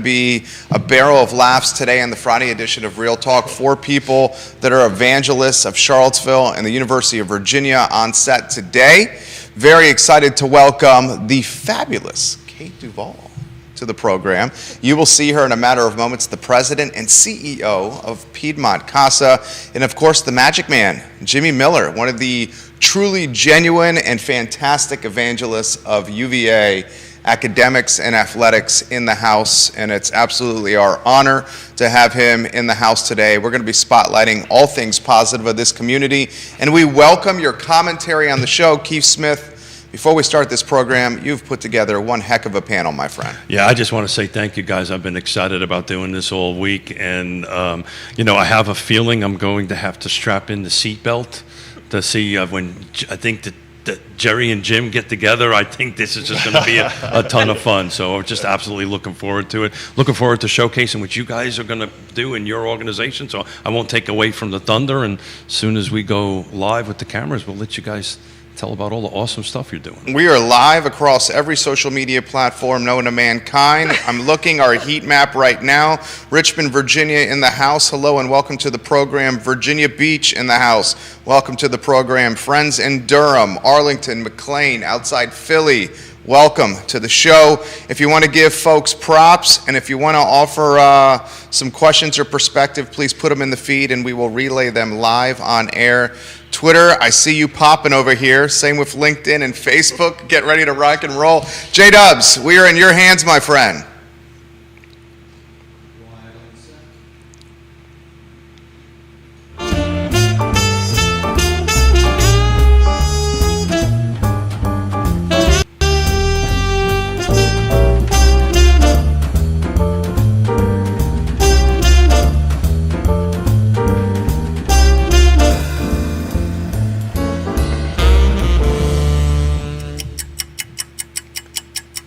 Be a barrel of laughs today on the Friday edition of Real Talk. 4 people that are evangelists of Charlottesville and the University of Virginia on set today. Very excited to welcome the fabulous Kate Duvall to the program. You will see her in a matter of moments, the president and CEO of Piedmont Casa, and of course the magic man, Jimmy Miller, one of the truly genuine and fantastic evangelists of UVA academics and athletics in the house, and it's absolutely our honor to have him in the house today. We're going to be spotlighting all things positive of this community, and we welcome your commentary on the show. Keith Smith, before we start this program, you've put together one heck of a panel, my friend. Yeah, I just want to say thank you, guys. I've been excited about doing this all week, and I have a feeling I'm going to have to strap in the seatbelt to see when I think that Jerry and Jim get together. I think this is just going to be a ton of fun. So we're just absolutely looking forward to it. Looking forward to showcasing what you guys are going to do in your organization. So I won't take away from the thunder. And as soon as we go live with the cameras, we'll let you guys tell about all the awesome stuff you're doing. We are live across every social media platform known to mankind. I'm looking our heat map right now. Richmond, Virginia in the house. Hello and welcome to the program. Virginia Beach in the house. Welcome to the program. Friends in Durham, Arlington, McLean, outside Philly. Welcome to the show. If you want to give folks props and if you want to offer some questions or perspective, please put them in the feed and we will relay them live on air. Twitter, I see you popping over here. Same with LinkedIn and Facebook. Get ready to rock and roll. J-Dubs, we are in your hands, my friend.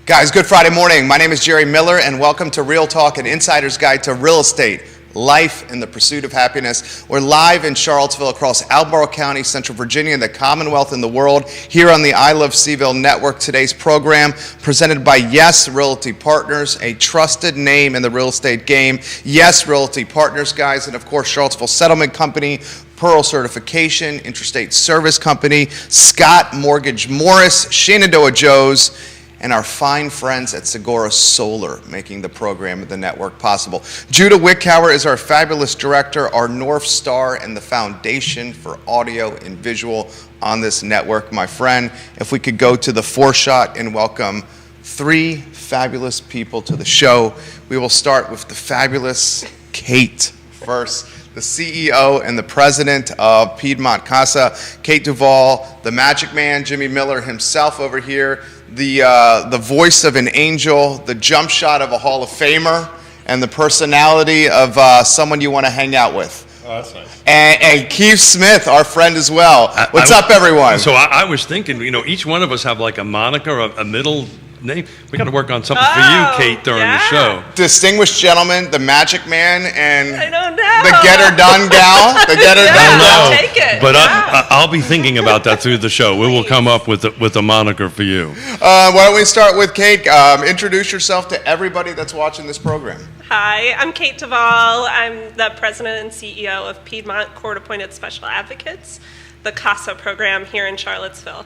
Guys, good Friday morning. My name is Jerry Miller, and welcome to Real Talk, an insider's guide to real estate, life, and the pursuit of happiness. We're live in Charlottesville, across Albemarle County, Central Virginia, the Commonwealth, and the world, here on the I Love Seville Network. Today's program, presented by Yes Realty Partners, a trusted name in the real estate game. Yes Realty Partners, guys, and of course, Charlottesville Settlement Company, Pearl Certification, Interstate Service Company, Scott Mortgage Morris, Shenandoah Joe's, and our fine friends at Segura Solar, making the program and the network possible. Judah Wickhauer is our fabulous director, our North Star, and the foundation for audio and visual on this network. My friend, if we could go to the foreshot and welcome 3 fabulous people to the show. We will start with the fabulous Kate first, the CEO and the president of Piedmont Casa. Kate Duvall, the magic man, Jimmy Miller himself over here, the voice of an angel, the jump shot of a Hall of Famer, and the personality of someone you want to hang out with. Oh, that's nice. And Keith Smith, our friend as well. What's up, everyone? So I was thinking, each one of us have like a moniker, a middle name. We got to work on something for you, Kate, during the show. Distinguished gentleman, the magic man, and I don't know. the get her done gal. The get her done gal. I'll take it. But I'll be thinking about that through the show. We will come up with a moniker for you. Why don't we start with Kate? Introduce yourself to everybody that's watching this program. Hi, I'm Kate Duvall. I'm the president and CEO of Piedmont Court-Appointed Special Advocates, the CASA program here in Charlottesville.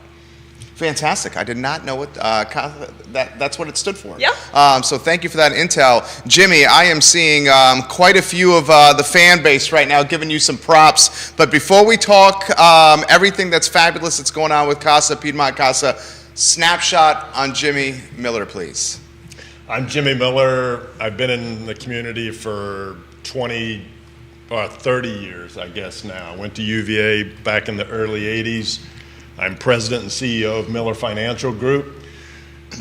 Fantastic. I did not know what that's what it stood for. Yeah. So thank you for that intel. Jimmy, I am seeing quite a few of the fan base right now giving you some props. But before we talk everything that's fabulous that's going on with Casa, Piedmont Casa, snapshot on Jimmy Miller, please. I'm Jimmy Miller. I've been in the community for 30 years, I guess now. I went to UVA back in the early 80s. I'm president and CEO of Miller Financial Group,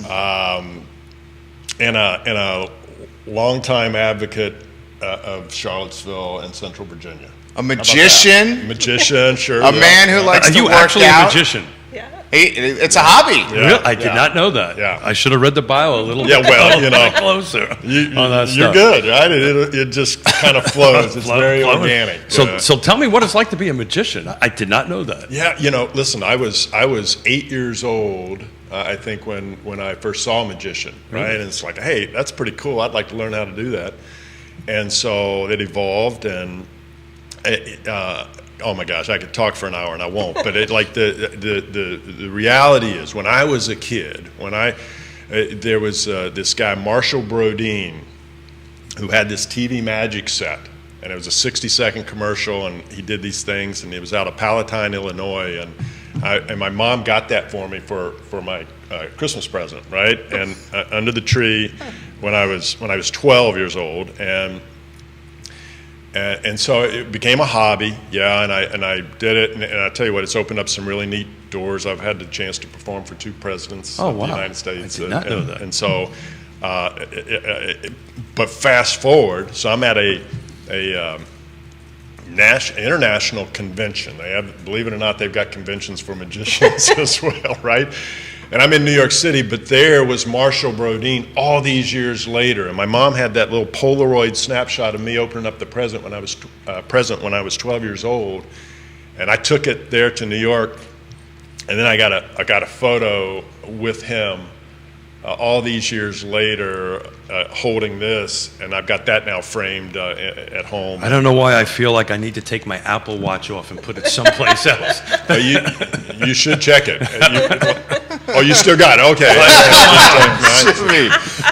and a longtime advocate of Charlottesville and Central Virginia. A magician? Magician, sure. A man who likes to work out. Are you actually a magician? Yeah. It's a hobby. Yeah. Really? I did not know that. Yeah. I should have read the bio a little Yeah, bit, well, you know, closer on that You're stuff. good, right? It just kind of flows. It's very organic. So tell me what it's like to be a magician. I did not know that. Yeah, listen, I was 8 years old, I think, when I first saw a magician, right? And it's like, hey, that's pretty cool. I'd like to learn how to do that. And so it evolved, and oh my gosh, I could talk for an hour and I won't. But the reality is, when I was a kid, there was this guy Marshall Brodeen, who had this TV magic set, and it was a 60-second commercial, and he did these things, and it was out of Palatine, Illinois, and my mom got that for me for my Christmas present, right? And under the tree when I was 12 years old, and so it became a hobby, yeah, and I did it, and I tell you what, it's opened up some really neat doors. I've had the chance to perform for 2 presidents of the United States. I did not know that. And so, but fast forward, so I'm at a international convention. They have, believe it or not, they've got conventions for magicians as well, right? And I'm in New York City, but there was Marshall Brodeen all these years later, and my mom had that little Polaroid snapshot of me opening up the present when I was 12 years old, and I took it there to New York, and then I got a photo with him all these years later, holding this, and I've got that now framed at home. I don't know why I feel like I need to take my Apple Watch off and put it someplace else. You should check it. You still got it? Okay.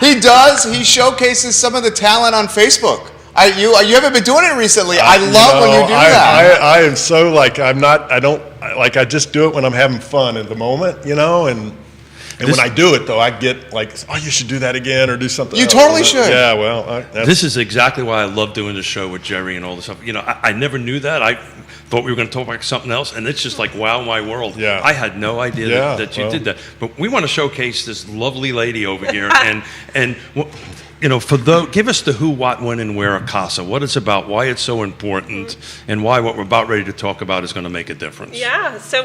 He does. He showcases some of the talent on Facebook. You haven't been doing it recently. I love when you do that. I am so I just do it when I'm having fun at the moment, and when I do it, though, I get like, oh, you should do that again or do something You else. totally should. Yeah, well. This is exactly why I love doing the show with Jerry and all this stuff. I never knew that. I thought we were going to talk about something else, and it's just like, wow, my world. Yeah. I had no idea that you did that. But we want to showcase this lovely lady over here, and give us the who, what, when, and where of CASA, what it's about, why it's so important, and why what we're about ready to talk about is going to make a difference. Yeah, so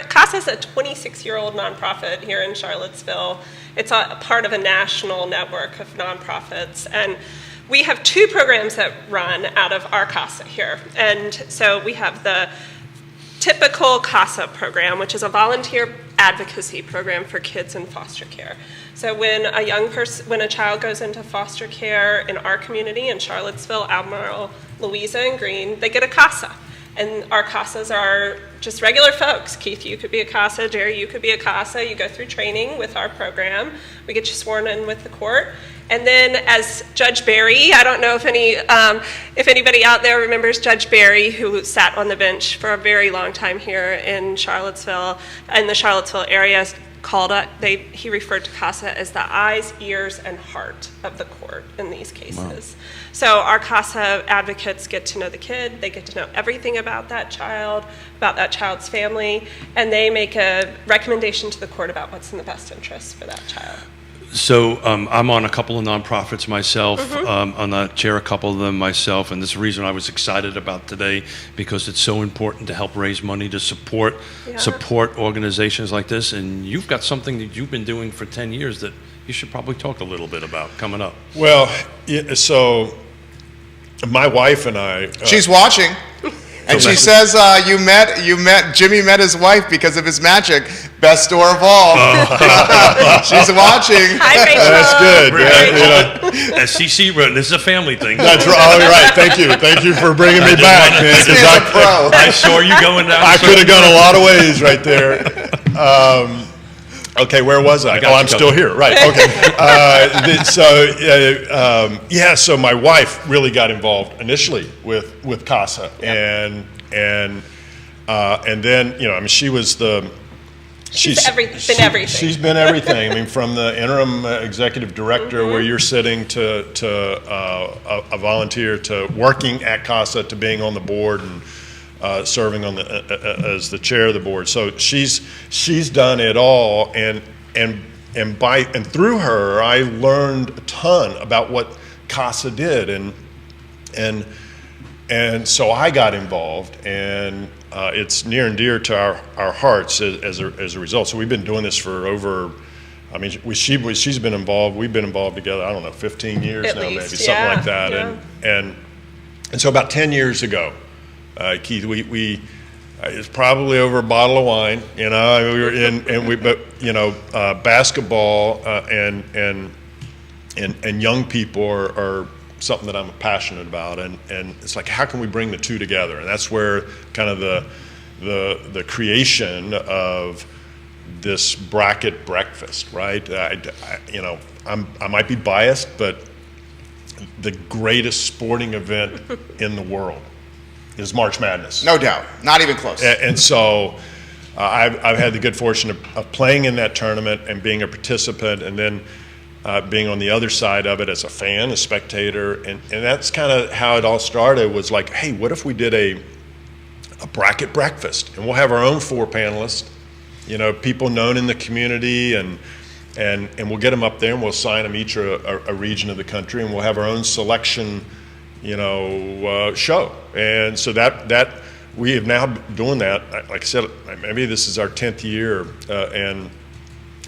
CASA is a 26-year-old nonprofit here in Charlottesville. It's a part of a national network of nonprofits, and we have 2 programs that run out of our CASA here. And so we have the typical CASA program, which is a volunteer advocacy program for kids in foster care. So when a child goes into foster care in our community in Charlottesville, Albemarle, Louisa, and Greene, they get a CASA. And our CASAs are just regular folks. Keith, you could be a CASA. Jerry, you could be a CASA. You go through training with our program. We get you sworn in with the court. And then as Judge Barry, I don't know if anybody out there remembers Judge Barry, who sat on the bench for a very long time here in Charlottesville, in the Charlottesville area, he referred to CASA as the eyes, ears, and heart of the court in these cases. Wow. So our CASA advocates get to know the kid, they get to know everything about that child's family, and they make a recommendation to the court about what's in the best interest for that child. So I'm on a couple of nonprofits myself. I chair a couple of them myself, and this is the reason I was excited about today, because it's so important to help raise money to support organizations like this. And you've got something that you've been doing for 10 years that you should probably talk a little bit about coming up. Well, so my wife and I. She's watching. And she says Jimmy met his wife because of his magic. Best store of all. She's watching. Hi, Rachel. That's good. As CC wrote, this is a family thing. That's right. Oh, right. Thank you for bringing me back, man. He's a pro. I saw you going down. I could have gone a lot of ways right there. Okay, where was I? I'm still here. Right. Okay. So my wife really got involved initially with CASA, and then she was She's been everything. She's been everything. I mean, from the interim executive director, where you're sitting, to a volunteer, to working at CASA, to being on the board and serving on as the chair of the board. So she's done it all, and through her, I learned a ton about what CASA did, and so I got involved, and it's near and dear to our hearts as a result. So we've been doing this for over, I mean, she's been involved, we've been involved together, I don't know, 15 years At now, least, maybe, something like that. Yeah. And so about 10 years ago, Keith, we it's probably over a bottle of wine, you know, I mean, we were basketball and young people are something that I'm passionate about, and it's like, how can we bring the two together? And that's where kind of the creation of this bracket breakfast, right? I might be biased, but the greatest sporting event in the world is March Madness. No doubt. Not even close. And so I've had the good fortune of playing in that tournament and being a participant, and then being on the other side of it as a fan, a spectator. And that's kind of how it all started, was like, hey, what if we did a bracket breakfast? And we'll have our own 4 panelists, you know, people known in the community, and we'll get them up there, and we'll assign them each a region of the country, and we'll have our own selection, you know, show. And so that we have now been doing that. Like I said, maybe this is our 10th year, and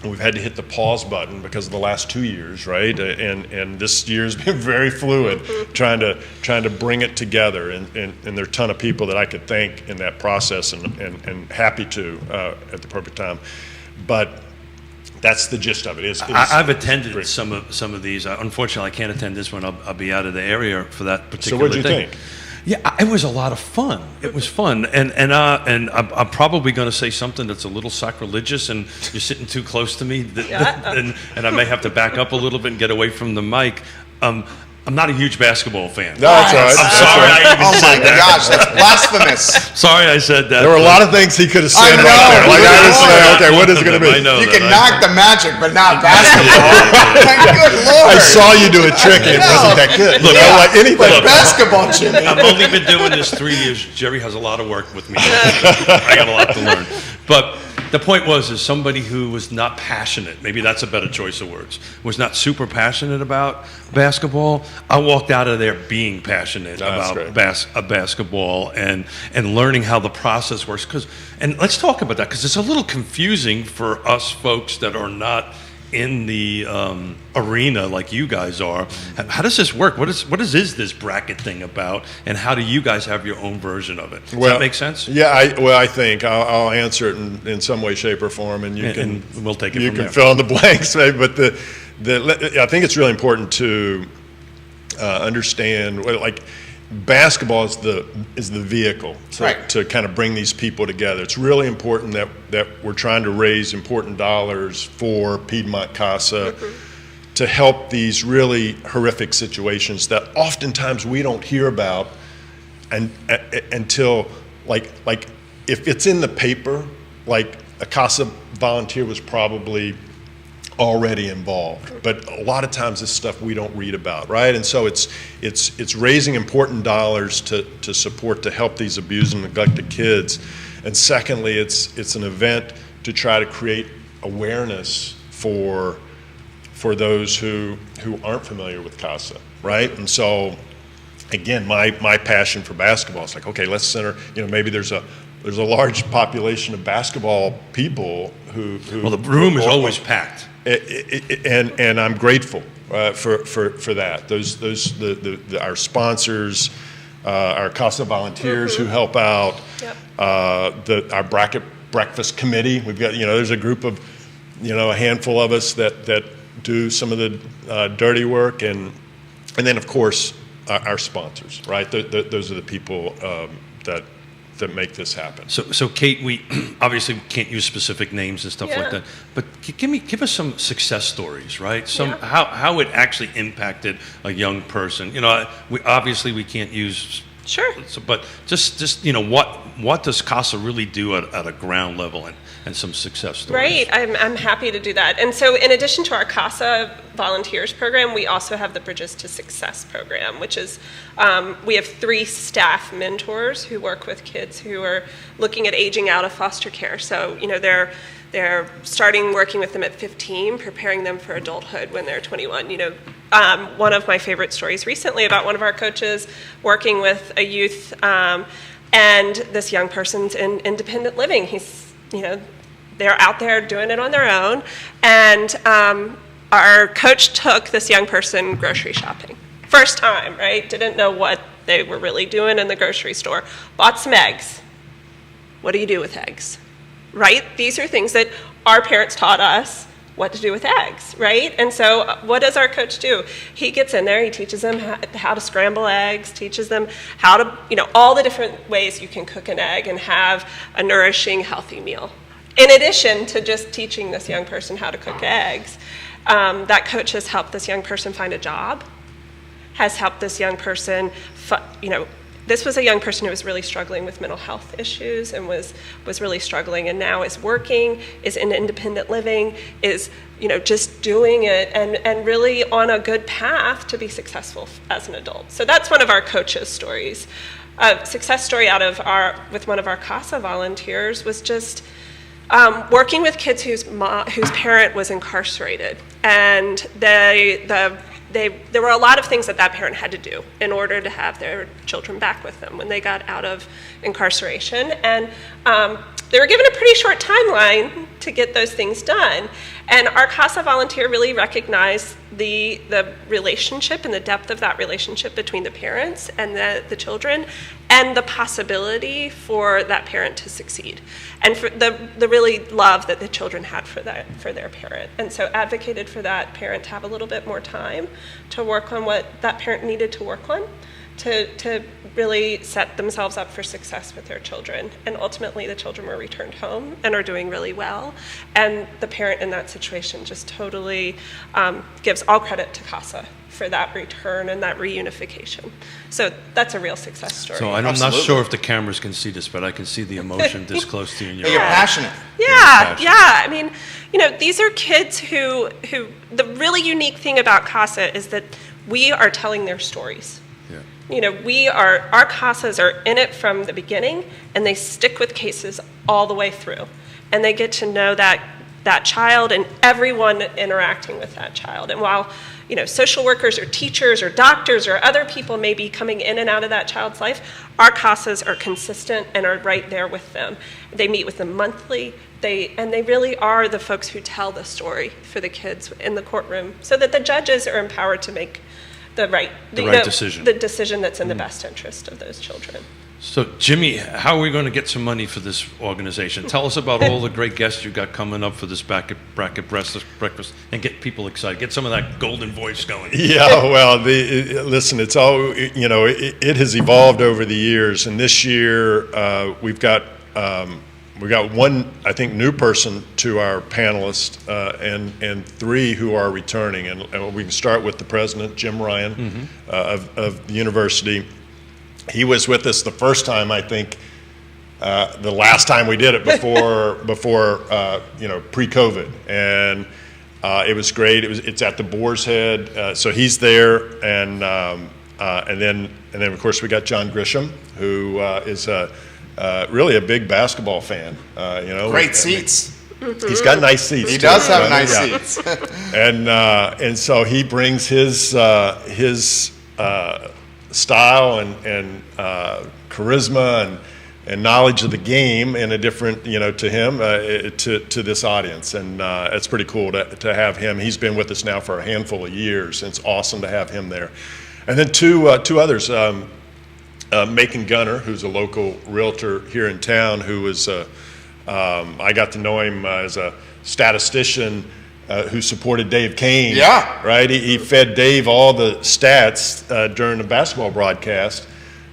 we've had to hit the pause button because of the last 2 years, right? And this year's been very fluid, trying to bring it together. And there are a ton of people that I could thank in that process, and happy to at the perfect time. But that's the gist of it. I've attended some of these. Unfortunately, I can't attend this one. I'll be out of the area for that particular. So what did you think? Yeah, it was a lot of fun. It was fun, and I'm probably going to say something that's a little sacrilegious, and you're sitting too close to me, and I may have to back up a little bit and get away from the mic. I'm not a huge basketball fan. No, that's all right. I'm sorry I even said that. Gosh, that's blasphemous. Sorry I said that. There were a lot of things he could have said I right know. there. Like, I was saying, okay, what is it going to be? I know You that. can knock the magic, but not basketball. Good Lord. I saw you do a trick, and it wasn't that good. Look, You know, like anything. But basketball, Jimmy. I've only been doing this 3 years. Jerry has a lot of work with me. I got a lot to learn. But the point is somebody who was not passionate, maybe that's a better choice of words, was not super passionate about basketball. I walked out of there being passionate about basketball and learning how the process works. And let's talk about that, because it's a little confusing for us folks that are not in the arena like you guys are. How does this work? What is this bracket thing about, and how do you guys have your own version of it? Does that make sense? Yeah, I think I'll answer it in some way, shape, or form, and we'll take it you from can there. fill in the blanks. Maybe, but I think it's really important to understand, like, basketball is the vehicle to kind of bring these people together. It's really important that we're trying to raise important dollars for Piedmont CASA to help these really horrific situations that oftentimes we don't hear about until like if it's in the paper, like a CASA volunteer was probably already involved, but a lot of times this stuff we don't read about, right? And so it's raising important dollars to support, to help these abused and neglected kids. And secondly, it's an event to try to create awareness for those who aren't familiar with CASA, right? And so again, my passion for basketball is like, okay, let's center, maybe there's a large population of basketball people who well, the room is always packed. And I'm grateful for that. Our sponsors, our CASA volunteers who help out, our bracket breakfast committee. We've got there's a group of a handful of us that do some of the dirty work, and then of course our sponsors. Right, those are the people that make this happen. So Kate, we obviously can't use specific names and stuff like that, but give us some success stories, right? How it actually impacted a young person. We can't use but just what does CASA really do at a ground level and some success stories? Right, I'm happy to do that. And so in addition to our CASA volunteers program, we also have the Bridges to Success program, which is, we have 3 staff mentors who work with kids who are looking at aging out of foster care. So, they're starting working with them at 15, preparing them for adulthood when they're 21. One of my favorite stories recently about one of our coaches working with a youth And this young person's in independent living. They're out there doing it on their own. And our coach took this young person grocery shopping. First time, right? Didn't know what they were really doing in the grocery store. Bought some eggs. What do you do with eggs? Right? These are things that our parents taught us what to do with eggs, right? And so what does our coach do? He gets in there, he teaches them how to scramble eggs, teaches them how to, all the different ways you can cook an egg and have a nourishing, healthy meal. In addition to just teaching this young person how to cook eggs, that coach has helped this young person find a job, has helped this young person, this was a young person who was really struggling with mental health issues and was really struggling, and now is working, is in independent living, is just doing it and really on a good path to be successful as an adult. So that's one of our coaches' stories. A success story with one of our CASA volunteers was just working with kids whose parent was incarcerated, and there were a lot of things that parent had to do in order to have their children back with them when they got out of incarceration. And they were given a pretty short timeline to get those things done. And our CASA volunteer really recognized the relationship and the depth of that relationship between the parents and the children, and the possibility for that parent to succeed, and for the really love that the children had for their parent. And so advocated for that parent to have a little bit more time to work on what that parent needed to work on, to really set themselves up for success with their children. And ultimately the children were returned home and are doing really well. And the parent in that situation just totally gives all credit to CASA for that return and that reunification. So that's a real success story. So I'm not sure if the cameras can see this, but I can see the emotion this close to you in your You're eyes. passionate. Yeah. I mean, these are kids who the really unique thing about CASA is that we are telling their stories. Our CASAs are in it from the beginning, and they stick with cases all the way through. And they get to know that child and everyone interacting with that child. And while social workers or teachers or doctors or other people may be coming in and out of that child's life, our CASAs are consistent and are right there with them. They meet with them monthly, and they really are the folks who tell the story for the kids in the courtroom, so that the judges are empowered to make the right decision. The decision that's in the best interest of those children. So, Jimmy, how are we going to get some money for this organization? Tell us about all the great guests you got coming up for this bracket breakfast, and get people excited. Get some of that golden voice going. Yeah, well, listen, it's all, it has evolved over the years, and this year we've got one, I think, new person to our panelists, and three who are returning. And we can start with the president, Jim Ryan, of the university. He was with us the first time, I think, the last time we did it before pre-COVID, and it was great. It's at the Boar's Head, so he's there, and then of course we got John Grisham, who is really a big basketball fan. Great seats. He's got nice seats. He does have nice seats. and so he brings his style and charisma and knowledge of the game in a different, to him, to this audience. And it's pretty cool to have him. He's been with us now for a handful of years, and it's awesome to have him there. And then two others, Macon Gunner, who's a local realtor here in town, who was, I got to know him as a statistician who supported Dave Kane. Yeah. Right? He fed Dave all the stats during the basketball broadcast,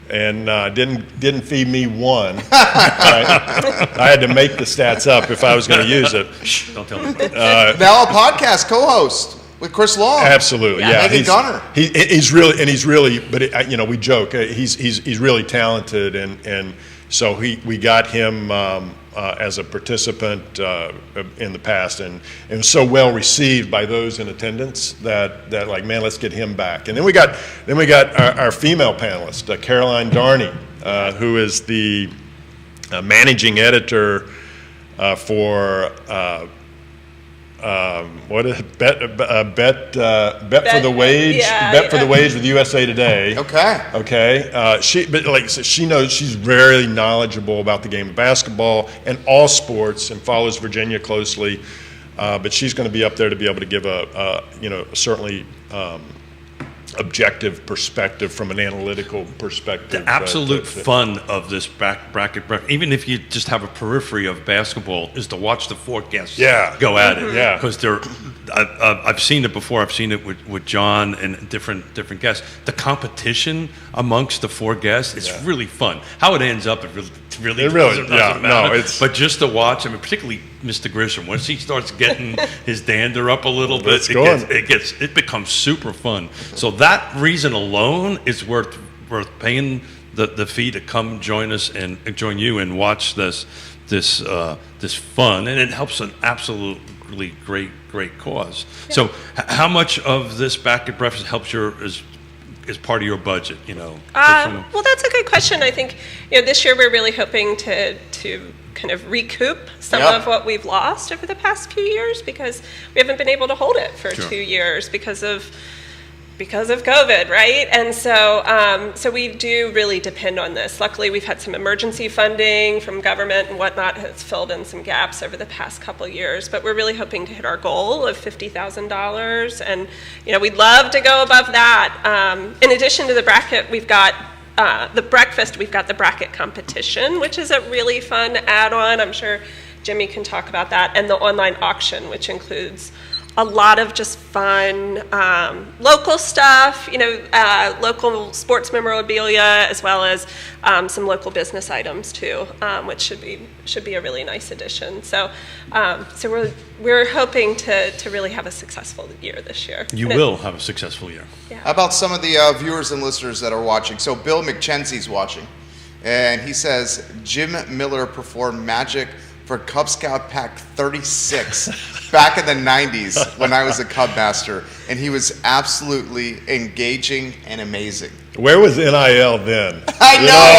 and didn't feed me one. Right? I had to make the stats up if I was going to use it. Don't tell me. Now a podcast co-host with Chris Long. Absolutely, yeah. Macon Gunner. He's really, but we joke. He's really talented, and so we got him as a participant in the past, and was so well received by those in attendance that like, man, let's get him back. And then we got our female panelist, Caroline Darney, who is the managing editor for what is bet for the wage? Yeah, bet for the wage with USA Today. Okay. But like I said, she knows, she's very knowledgeable about the game of basketball and all sports, and follows Virginia closely. But she's going to be up there to be able to give a certainly objective perspective from an analytical perspective. The absolute fun of this bracket, even if you just have a periphery of basketball, is to watch the four guests go at it. Yeah. Because I've seen it before. I've seen it with John and different guests. The competition amongst the four guests, it's really fun. How it ends up, it really doesn't matter. No, but just to watch, I mean, particularly Mr. Grisham, once he starts getting his dander up a little bit, it becomes super fun. So that reason alone is worth paying the fee to come join us and join you and watch this fun, and it helps an absolutely great cause. Yeah. So how much of this back at breakfast helps is part of your budget? Well, that's a good question. I think this year we're really hoping to kind of recoup some of what we've lost over the past few years, because we haven't been able to hold it for 2 years because of COVID, right? And so we do really depend on this. Luckily, we've had some emergency funding from government and whatnot has filled in some gaps over the past couple of years, but we're really hoping to hit our goal of $50,000, and we'd love to go above that. In addition to the bracket, we've got the breakfast, we've got the bracket competition, which is a really fun add-on. I'm sure Jimmy can talk about that, and the online auction, which includes a lot of just fun local stuff, local sports memorabilia, as well as some local business items too, which should be a really nice addition. So we're hoping to really have a successful year this year. You will have a successful year. Yeah. How about some of the viewers and listeners that are watching? So Bill McKenzie's watching, and he says Jim Miller performed magic for Cub Scout Pack 36 back in the 90s when I was a Cub Master, and he was absolutely engaging and amazing. Where was NIL then? I know.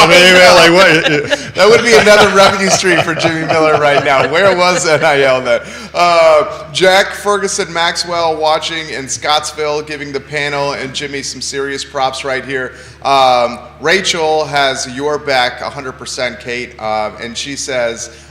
That would be another revenue stream for Jimmy Miller right now. Where was NIL then? Jack Ferguson Maxwell watching in Scottsville, giving the panel and Jimmy some serious props right here. Rachel has your back 100%, Kate, and she says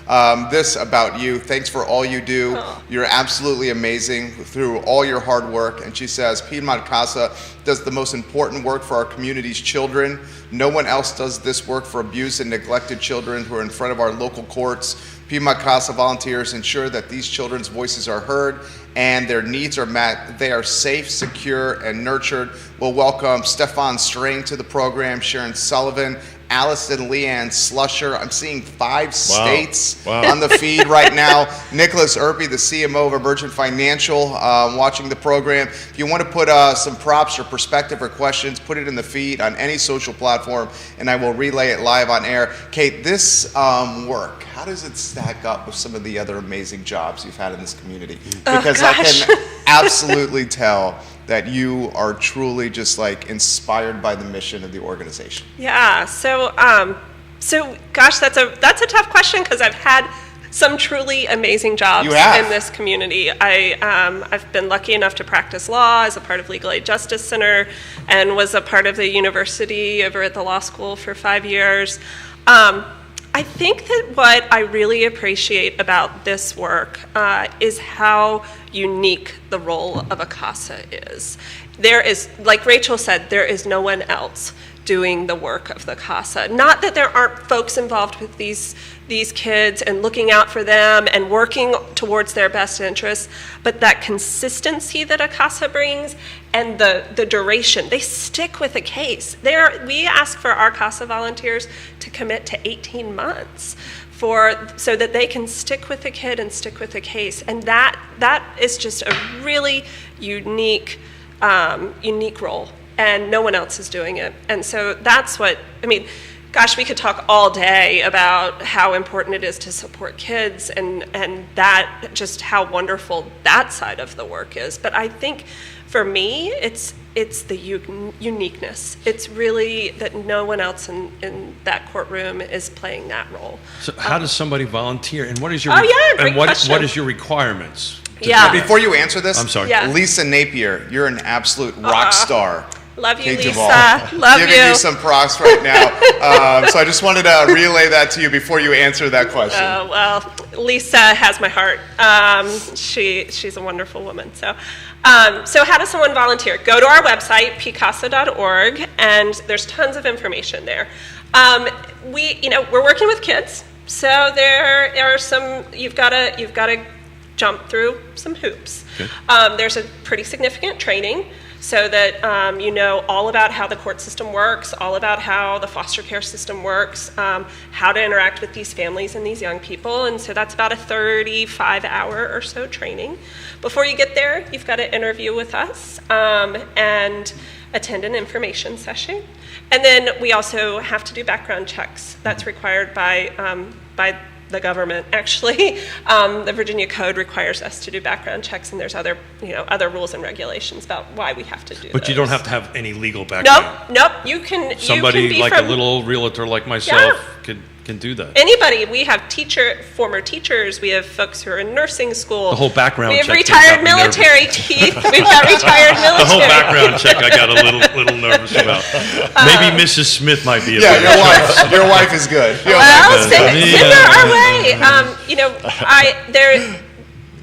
this about you: thanks for all you do. You're absolutely amazing through all your hard work. And she says Piedmont Casa does the most important work for our community's children. No one else does this work for abused and neglected children who are in front of our local courts. Piedmont Casa volunteers ensure that these children's voices are heard and their needs are met. They are safe, secure, and nurtured. We'll welcome Stefan Strain to the program, Sharon Sullivan, Allison Leanne Slusher. I'm seeing 5 states on the feed right now. Nicholas Irby, the CMO of Emergent Financial, watching the program. If you want to put some props or perspective or questions, put it in the feed on any social platform, and I will relay it live on air. Kate, this work, how does it stack up with some of the other amazing jobs you've had in this community? Because I can absolutely tell that you are truly just like inspired by the mission of the organization. Yeah. So gosh, that's a tough question, because I've had some truly amazing jobs in this community. I've been lucky enough to practice law as a part of Legal Aid Justice Center, and was a part of the university over at the law school for 5 years. I think that what I really appreciate about this work is how unique the role of a CASA is. There is, like Rachel said, there is no one else doing the work of the CASA. Not that there aren't folks involved with these kids and looking out for them and working towards their best interests, but that consistency that a CASA brings and the duration, they stick with a case. We ask for our CASA volunteers to commit to 18 months so that they can stick with the kid and stick with the case. And that is just a really unique role, and no one else is doing it. And so that's what, gosh, we could talk all day about how important it is to support kids and that, just how wonderful that side of the work is. But I think for me, it's the uniqueness. It's really that no one else in that courtroom is playing that role. So how does somebody volunteer, and what is your great question. What is your requirements? Yeah. Before you answer this, I'm sorry. Yeah. Lisa Napier, you're an absolute rock star. Love you, Kate Lisa. Duvall. Love Giving you. you some props right now. So I just wanted to relay that to you before you answer that question. Well, Lisa has my heart. She's a wonderful woman. So how does someone volunteer? Go to our website, picasa.org, and there's tons of information there. We're working with kids, so there are some. You've got to jump through some hoops. Okay. There's a pretty significant training, so that you know all about how the court system works, all about how the foster care system works, how to interact with these families and these young people. And so that's about a 35-hour or so training. Before you get there, you've got to interview with us and attend an information session. And then we also have to do background checks. That's required by the government, actually. The Virginia Code requires us to do background checks, and there's other rules and regulations about why we have to do But those. you don't have to have any legal background. Nope. You can. Somebody you can be like from a little realtor like myself can do that. anybody. We have former teachers. We have folks who are in nursing school. The whole background We have check retired got me nervous. military teeth. We've got retired military. The whole background check I got a little nervous about. Maybe Mrs. Smith might be a Yeah, better your wife is good. Well, send Yeah. her our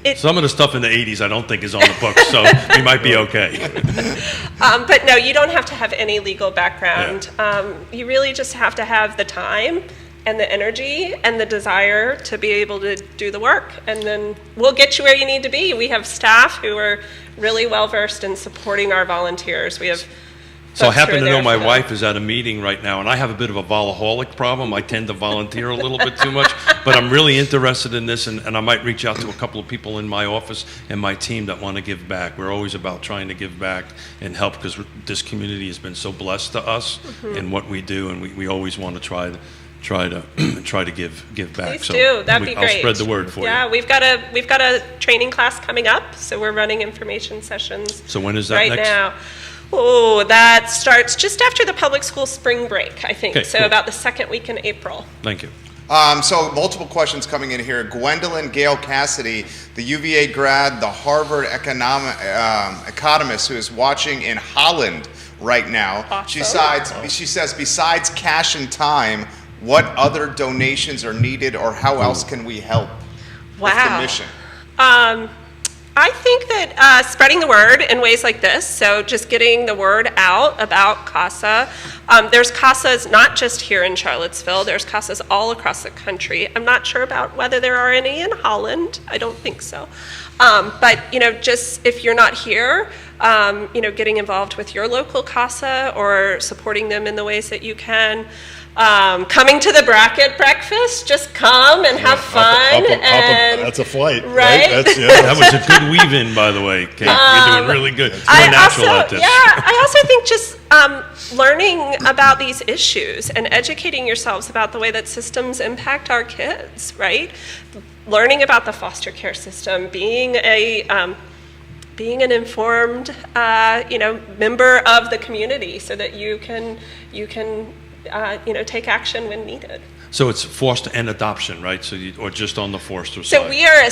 way. Some of the stuff in the 80s I don't think is on the books, so we might be okay. But no, you don't have to have any legal background. You really just have to have the time and the energy and the desire to be able to do the work. And then we'll get you where you need to be. We have staff who are really well-versed in supporting our volunteers. We have So I folks who happen are to there know my for them. wife is at a meeting right now, and I have a bit of a volaholic problem. I tend to volunteer a little bit too much, but I'm really interested in this, and I might reach out to a couple of people in my office and my team that want to give back. We're always about trying to give back and help because this community has been so blessed to us in what we do, and we always want to try to give back. Please do. That'd be great. I'll spread the word for you. Yeah, we've got a training class coming up, so we're running information sessions. So when is that right next? now? Oh, that starts just after the public school spring break, I think. Okay, so cool. about the second week in April. Thank you. So multiple questions coming in here. Gwendolyn Gale Cassidy, the UVA grad, the Harvard economist who is watching in Holland right now. Awesome. She says, besides cash and time, what other donations are needed or how else can we help with the Wow. mission? I think that spreading the word in ways like this, so just getting the word out about CASA. There's CASAs not just here in Charlottesville, there's CASAs all across the country. I'm not sure about whether there are any in Holland. I don't think so. But, just if you're not here, getting involved with your local CASA or supporting them in the ways that you can. Coming to the bracket breakfast, just come and have fun. And that's a flight, right? That was a good weave-in, by the way, Kate. You're doing really good. It's more natural at this. Yeah, I also think just learning about these issues and educating yourselves about the way that systems impact our kids, right? Learning about the foster care system, being an informed, member of the community, so that you can take action when needed. So it's foster and adoption, right? Or just on the foster side? So we are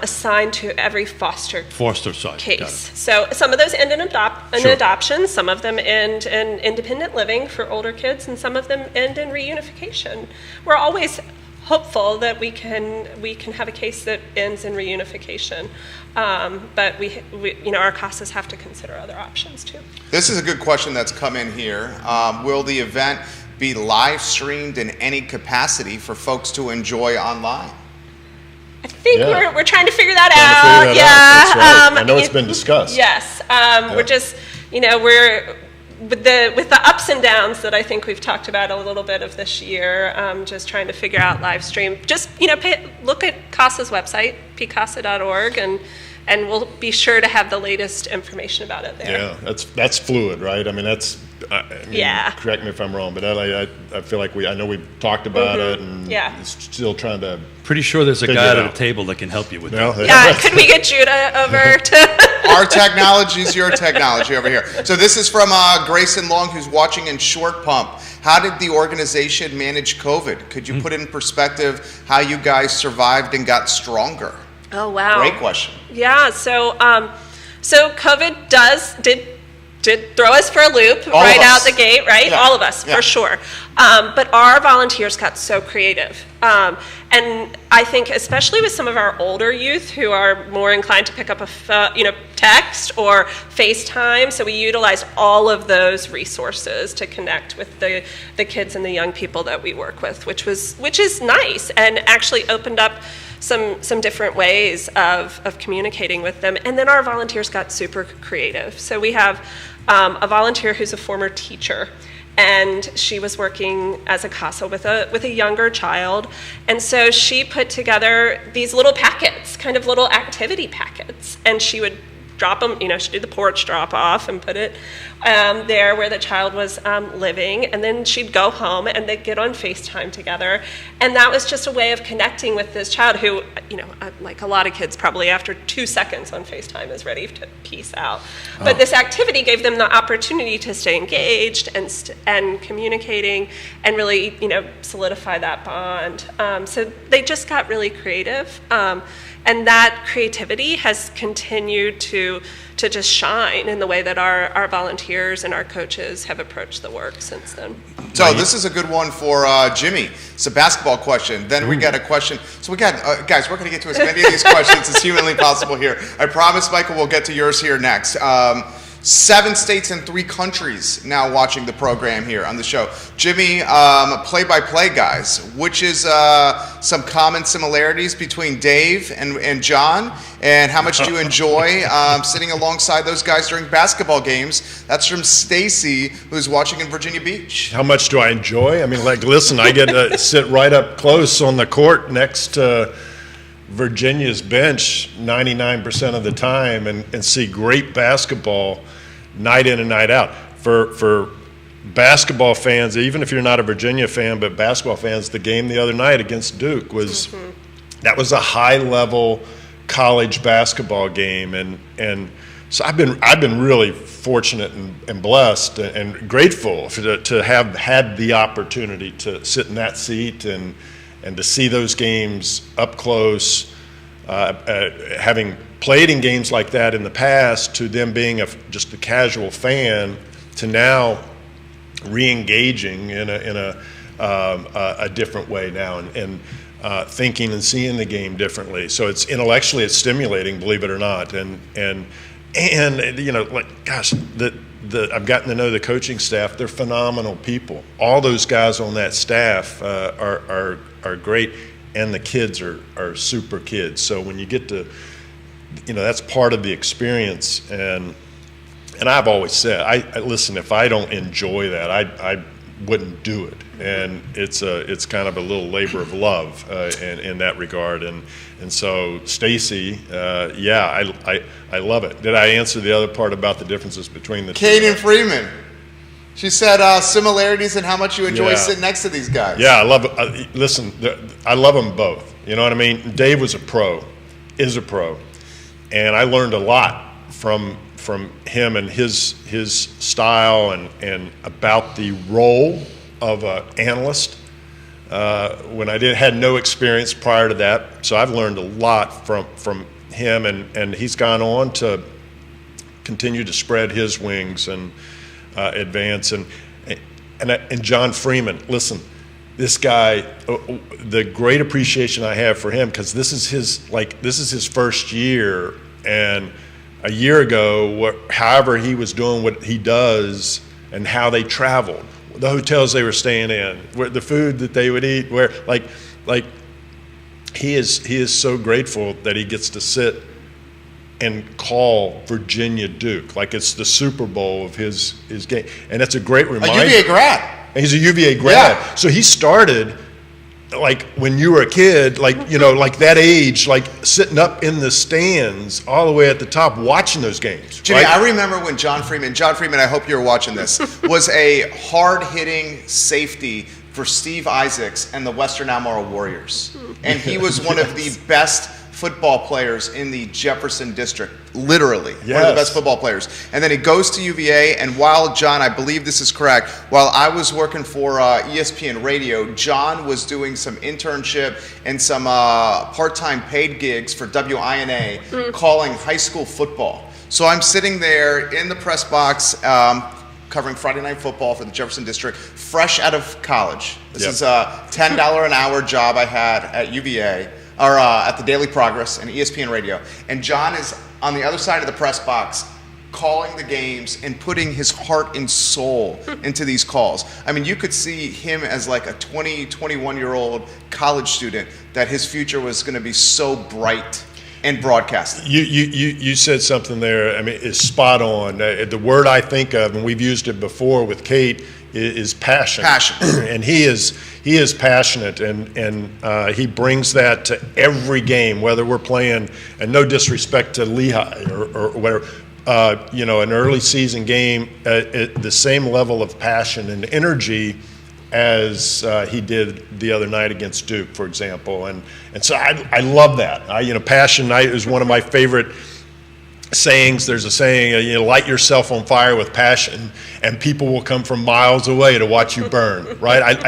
assigned to every foster side case. Got it. So some of those end in Sure. adoption, some of them end in independent living for older kids, and some of them end in reunification. We're always hopeful that we can have a case that ends in reunification, but we our CASAs have to consider other options too. This is a good question that's come in here. Will the event be live streamed in any capacity for folks to enjoy online? I think Yeah. we're trying to figure that Trying to out. figure that out. That's right. I know it's it- been discussed. Yes, we're just we're with the ups and downs that I think we've talked about a little bit of this year. Just trying to figure out live stream. Just look at CASA's website, pcasa.org, and we'll be sure to have the latest information about it there. Yeah, that's fluid, right? I mean, Yeah. Correct me if I'm wrong, but I feel like I know we've talked about it, and Yeah. still trying to. Pretty sure there's a Figure guy it at out. a table that can help you with Well, that. Could we get Judah over to? Our technology is your technology over here. So this is from Grayson Long, who's watching in Short Pump. How did the organization manage COVID? Could you put in perspective how you guys survived and got stronger? Oh, wow. Great question. Yeah, so COVID did throw us for a loop All right of out us. the gate, right? Yeah. All of us, Yeah. for sure. But our volunteers got so creative. And I think especially with some of our older youth who are more inclined to pick up a text or FaceTime, so we utilized all of those resources to connect with the kids and the young people that we work with, which is nice and actually opened up some different ways of communicating with them. And then our volunteers got super creative. So we have a volunteer who's a former teacher, and she was working as a CASA with a younger child. And so she put together these little packets, kind of little activity packets, and she would drop them, she'd do the porch drop off and put it there where the child was living, and then she'd go home and they'd get on FaceTime together. And that was just a way of connecting with this child who, like a lot of kids, probably after 2 seconds on FaceTime is ready to peace out. But this activity gave them the opportunity to stay engaged and communicating and really, solidify that bond. So they just got really creative. And that creativity has continued to just shine in the way that our volunteers and our coaches have approached the work since then. So this is a good one for Jimmy. It's a basketball question. Then we got a question. So we got, guys, we're going to get to as many of these questions as humanly possible here. I promise, Michael, we'll get to yours here next. 7 states and 3 countries now watching the program here on the show. Jimmy, play-by-play guys, which is some common similarities between Dave and John, and how much do you enjoy sitting alongside those guys during basketball games? That's from Stacy, who's watching in Virginia Beach. How much do I enjoy? I mean, listen, I get to sit right up close on the court next to Virginia's bench 99% of the time and see great basketball night in and night out. For basketball fans, even if you're not a Virginia fan, but basketball fans, the game the other night against Duke was that was a high level college basketball game, and so I've been really fortunate and blessed and grateful to have had the opportunity to sit in that seat and to see those games up close, having played in games like that in the past, to them being just a casual fan, to now re-engaging in a different way now, and thinking and seeing the game differently. So it's intellectually, it's stimulating, believe it or not, and gosh, I've gotten to know the coaching staff. They're phenomenal people. All those guys on that staff are great, and the kids are super kids. So when you get to, that's part of the experience. And I've always said, I listen, if I don't enjoy that, I wouldn't do it. And it's kind of a little labor of love in that regard. And so Stacy, I love it. Did I answer the other part about the differences between the two? Kaden Freeman. She said similarities and how much you enjoy sitting next to these guys. Yeah, I love it. Listen, I love them both. You know what I mean? Dave was is a pro, and I learned a lot from him and his style and about the role of an analyst. When I had no experience prior to that, so I've learned a lot from him, and he's gone on to continue to spread his wings and advance. And John Freeman, listen, this guy, the great appreciation I have for him, because this is his first year, and a year ago, however he was doing what he does and how they traveled, the hotels they were staying in, the food that they would eat, he is so grateful that he gets to sit and call Virginia Duke like it's the Super Bowl of his game, and that's a great reminder. A UVA grad. And he's a UVA grad, Yeah. So he started like when you were a kid, like that age, like sitting up in the stands all the way at the top watching those games. Jimmy, right? I remember when John Freeman, I hope you're watching this, was a hard-hitting safety for Steve Isaacs and the Western Albemarle Warriors. And he was one of the best football players in the Jefferson district, literally, one of the Yes. best football players. And then he goes to UVA, and while John, I believe this is correct, while I was working for ESPN Radio, John was doing some internship and some part-time paid gigs for WINA calling high school football. So I'm sitting there in the press box covering Friday Night Football for the Jefferson District, fresh out of college. This Yep. is a $10 an hour job I had at UVA, or at the Daily Progress and ESPN Radio. And John is on the other side of the press box calling the games and putting his heart and soul into these calls. I mean, you could see him as like a 20, 21-year-old college student, that his future was going to be so bright in broadcasting. You said something there, I mean, is spot on. The word I think of, and we've used it before with Kate, is passion. Passion. And he is passionate, and he brings that to every game, whether we're playing, and no disrespect to Lehigh or whatever, an early season game, the same level of passion and energy as he did the other night against Duke, for example. And so I love that. Passion is one of my favorite sayings. There's a saying, light yourself on fire with passion, and people will come from miles away to watch you burn, right?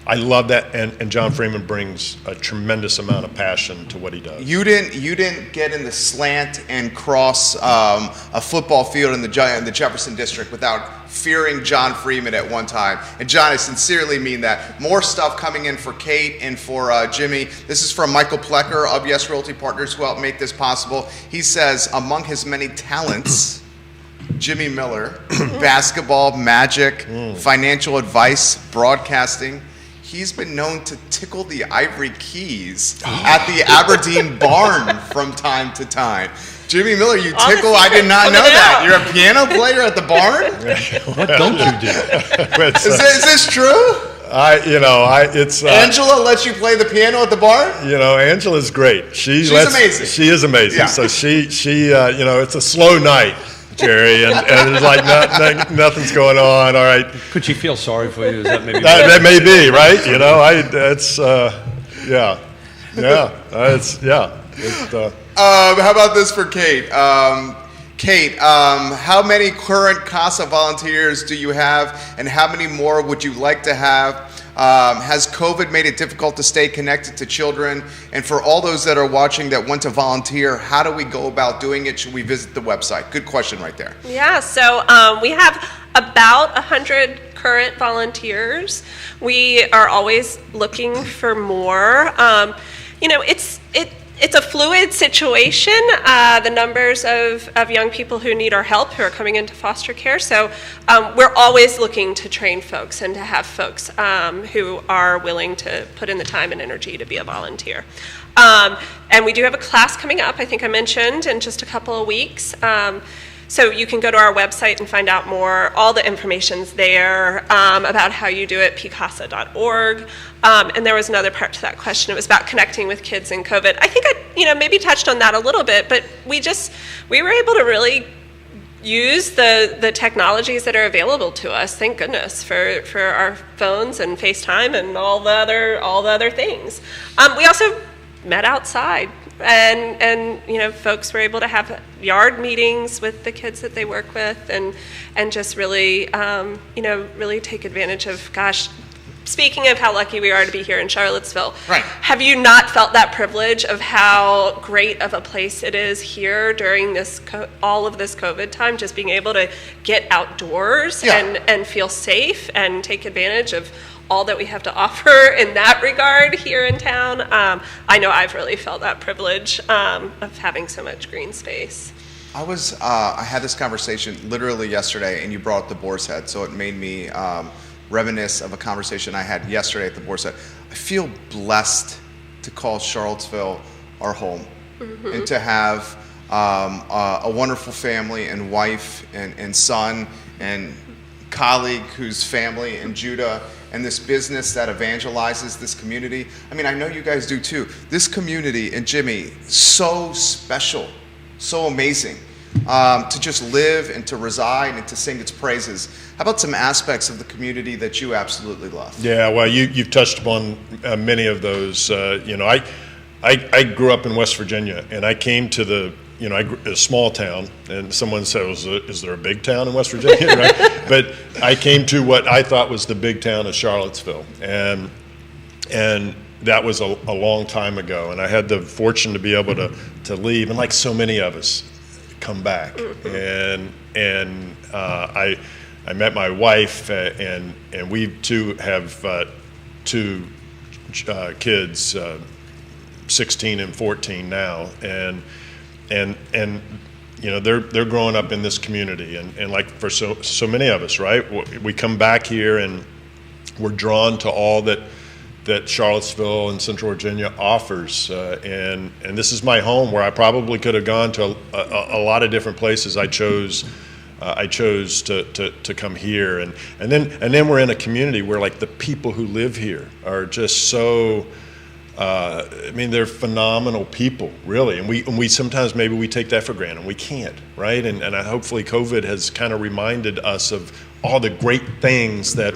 I love that, and John Freeman brings a tremendous amount of passion to what he does. You didn't get in the slant and cross a football field in the Jefferson District without fearing John Freeman at one time. And John, I sincerely mean that. More stuff coming in for Kate and for Jimmy. This is from Michael Plecker of Yes Realty Partners, who helped make this possible. He says, among his many talents, Jimmy Miller, basketball, magic, financial advice, broadcasting. He's been known to tickle the ivory keys at the Aberdeen barn from time to time. Jimmy Miller, you tickle? I did not know that. You're a piano player at the barn? What don't you do? Is this true? Angela lets you play the piano at the barn? Angela's great. She's amazing. She is amazing. Yeah. So she it's a slow night, Jerry, and there's like nothing's going on. All right. Could she feel sorry for you? Is that maybe That may be, right? How about this for Kate? Kate, how many current CASA volunteers do you have, and how many more would you like to have? Has COVID made it difficult to stay connected to children? And for all those that are watching that want to volunteer, how do we go about doing it? Should we visit the website? Good question right there. Yeah, so we have about 100 current volunteers. We are always looking for more. It's a fluid situation, the numbers of young people who need our help, who are coming into foster care. So we're always looking to train folks and to have folks who are willing to put in the time and energy to be a volunteer. And we do have a class coming up, I think I mentioned, in just a couple of weeks. So you can go to our website and find out more. All the information's there about how you do it, pcasa.org. And there was another part to that question. It was about connecting with kids in COVID. I think I maybe touched on that a little bit, but we were able to really use the technologies that are available to us. Thank goodness for our phones and FaceTime and all the other things. We also met outside. And folks were able to have yard meetings with the kids that they work with, and just really really take advantage of, gosh, speaking of how lucky we are to be here in Charlottesville, right. Have you not felt that privilege of how great of a place it is here during all of this COVID time, just being able to get outdoors and feel safe and take advantage of all that we have to offer in that regard here in town? I know I've really felt that privilege of having so much green space. I had this conversation literally yesterday, and you brought up the Boar's Head, so it made me reminisce of a conversation I had yesterday at the Boar's Head. I feel blessed to call Charlottesville our home, and to have a wonderful family and wife and son and colleague whose family in Judah, and this business that evangelizes this community. I mean, I know you guys do too. This community, and Jimmy, so special, so amazing to just live and to reside and to sing its praises. How about some aspects of the community that you absolutely love? Yeah, well, you've touched upon many of those. I grew up in West Virginia, and I came to a small town, and someone said, is there a big town in West Virginia, right? But I came to what I thought was the big town of Charlottesville, and that was a long time ago, and I had the fortune to be able to leave, and like so many of us, come back, and I met my wife, and we too have two kids, 16 and 14 now, and they're growing up in this community, and like for so many of us, right? We come back here and we're drawn to all that Charlottesville and Central Virginia offers, and this is my home, where I probably could have gone to a lot of different places. I chose to come here, and then we're in a community where like the people who live here are just so. They're phenomenal people, really, and we sometimes maybe we take that for granted. We can't, right? And hopefully COVID has kind of reminded us of all the great things that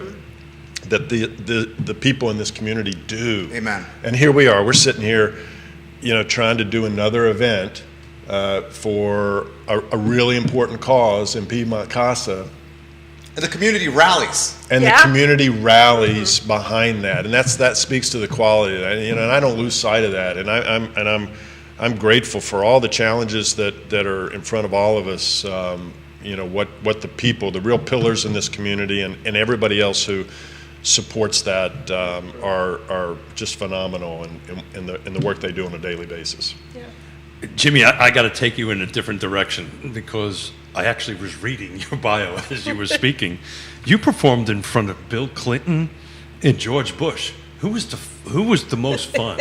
the people in this community do. Amen. And here we are. We're sitting here, trying to do another event for a really important cause in Piedmont Casa. And the community rallies. And the community rallies behind that, and that speaks to the quality. And I don't lose sight of that. And I'm grateful for all the challenges that are in front of all of us. What the people, the real pillars in this community, and everybody else who supports that are just phenomenal in the work they do on a daily basis. Yeah. Jimmy, I got to take you in a different direction, because I actually was reading your bio as you were speaking. You performed in front of Bill Clinton and George Bush. Who was the most fun?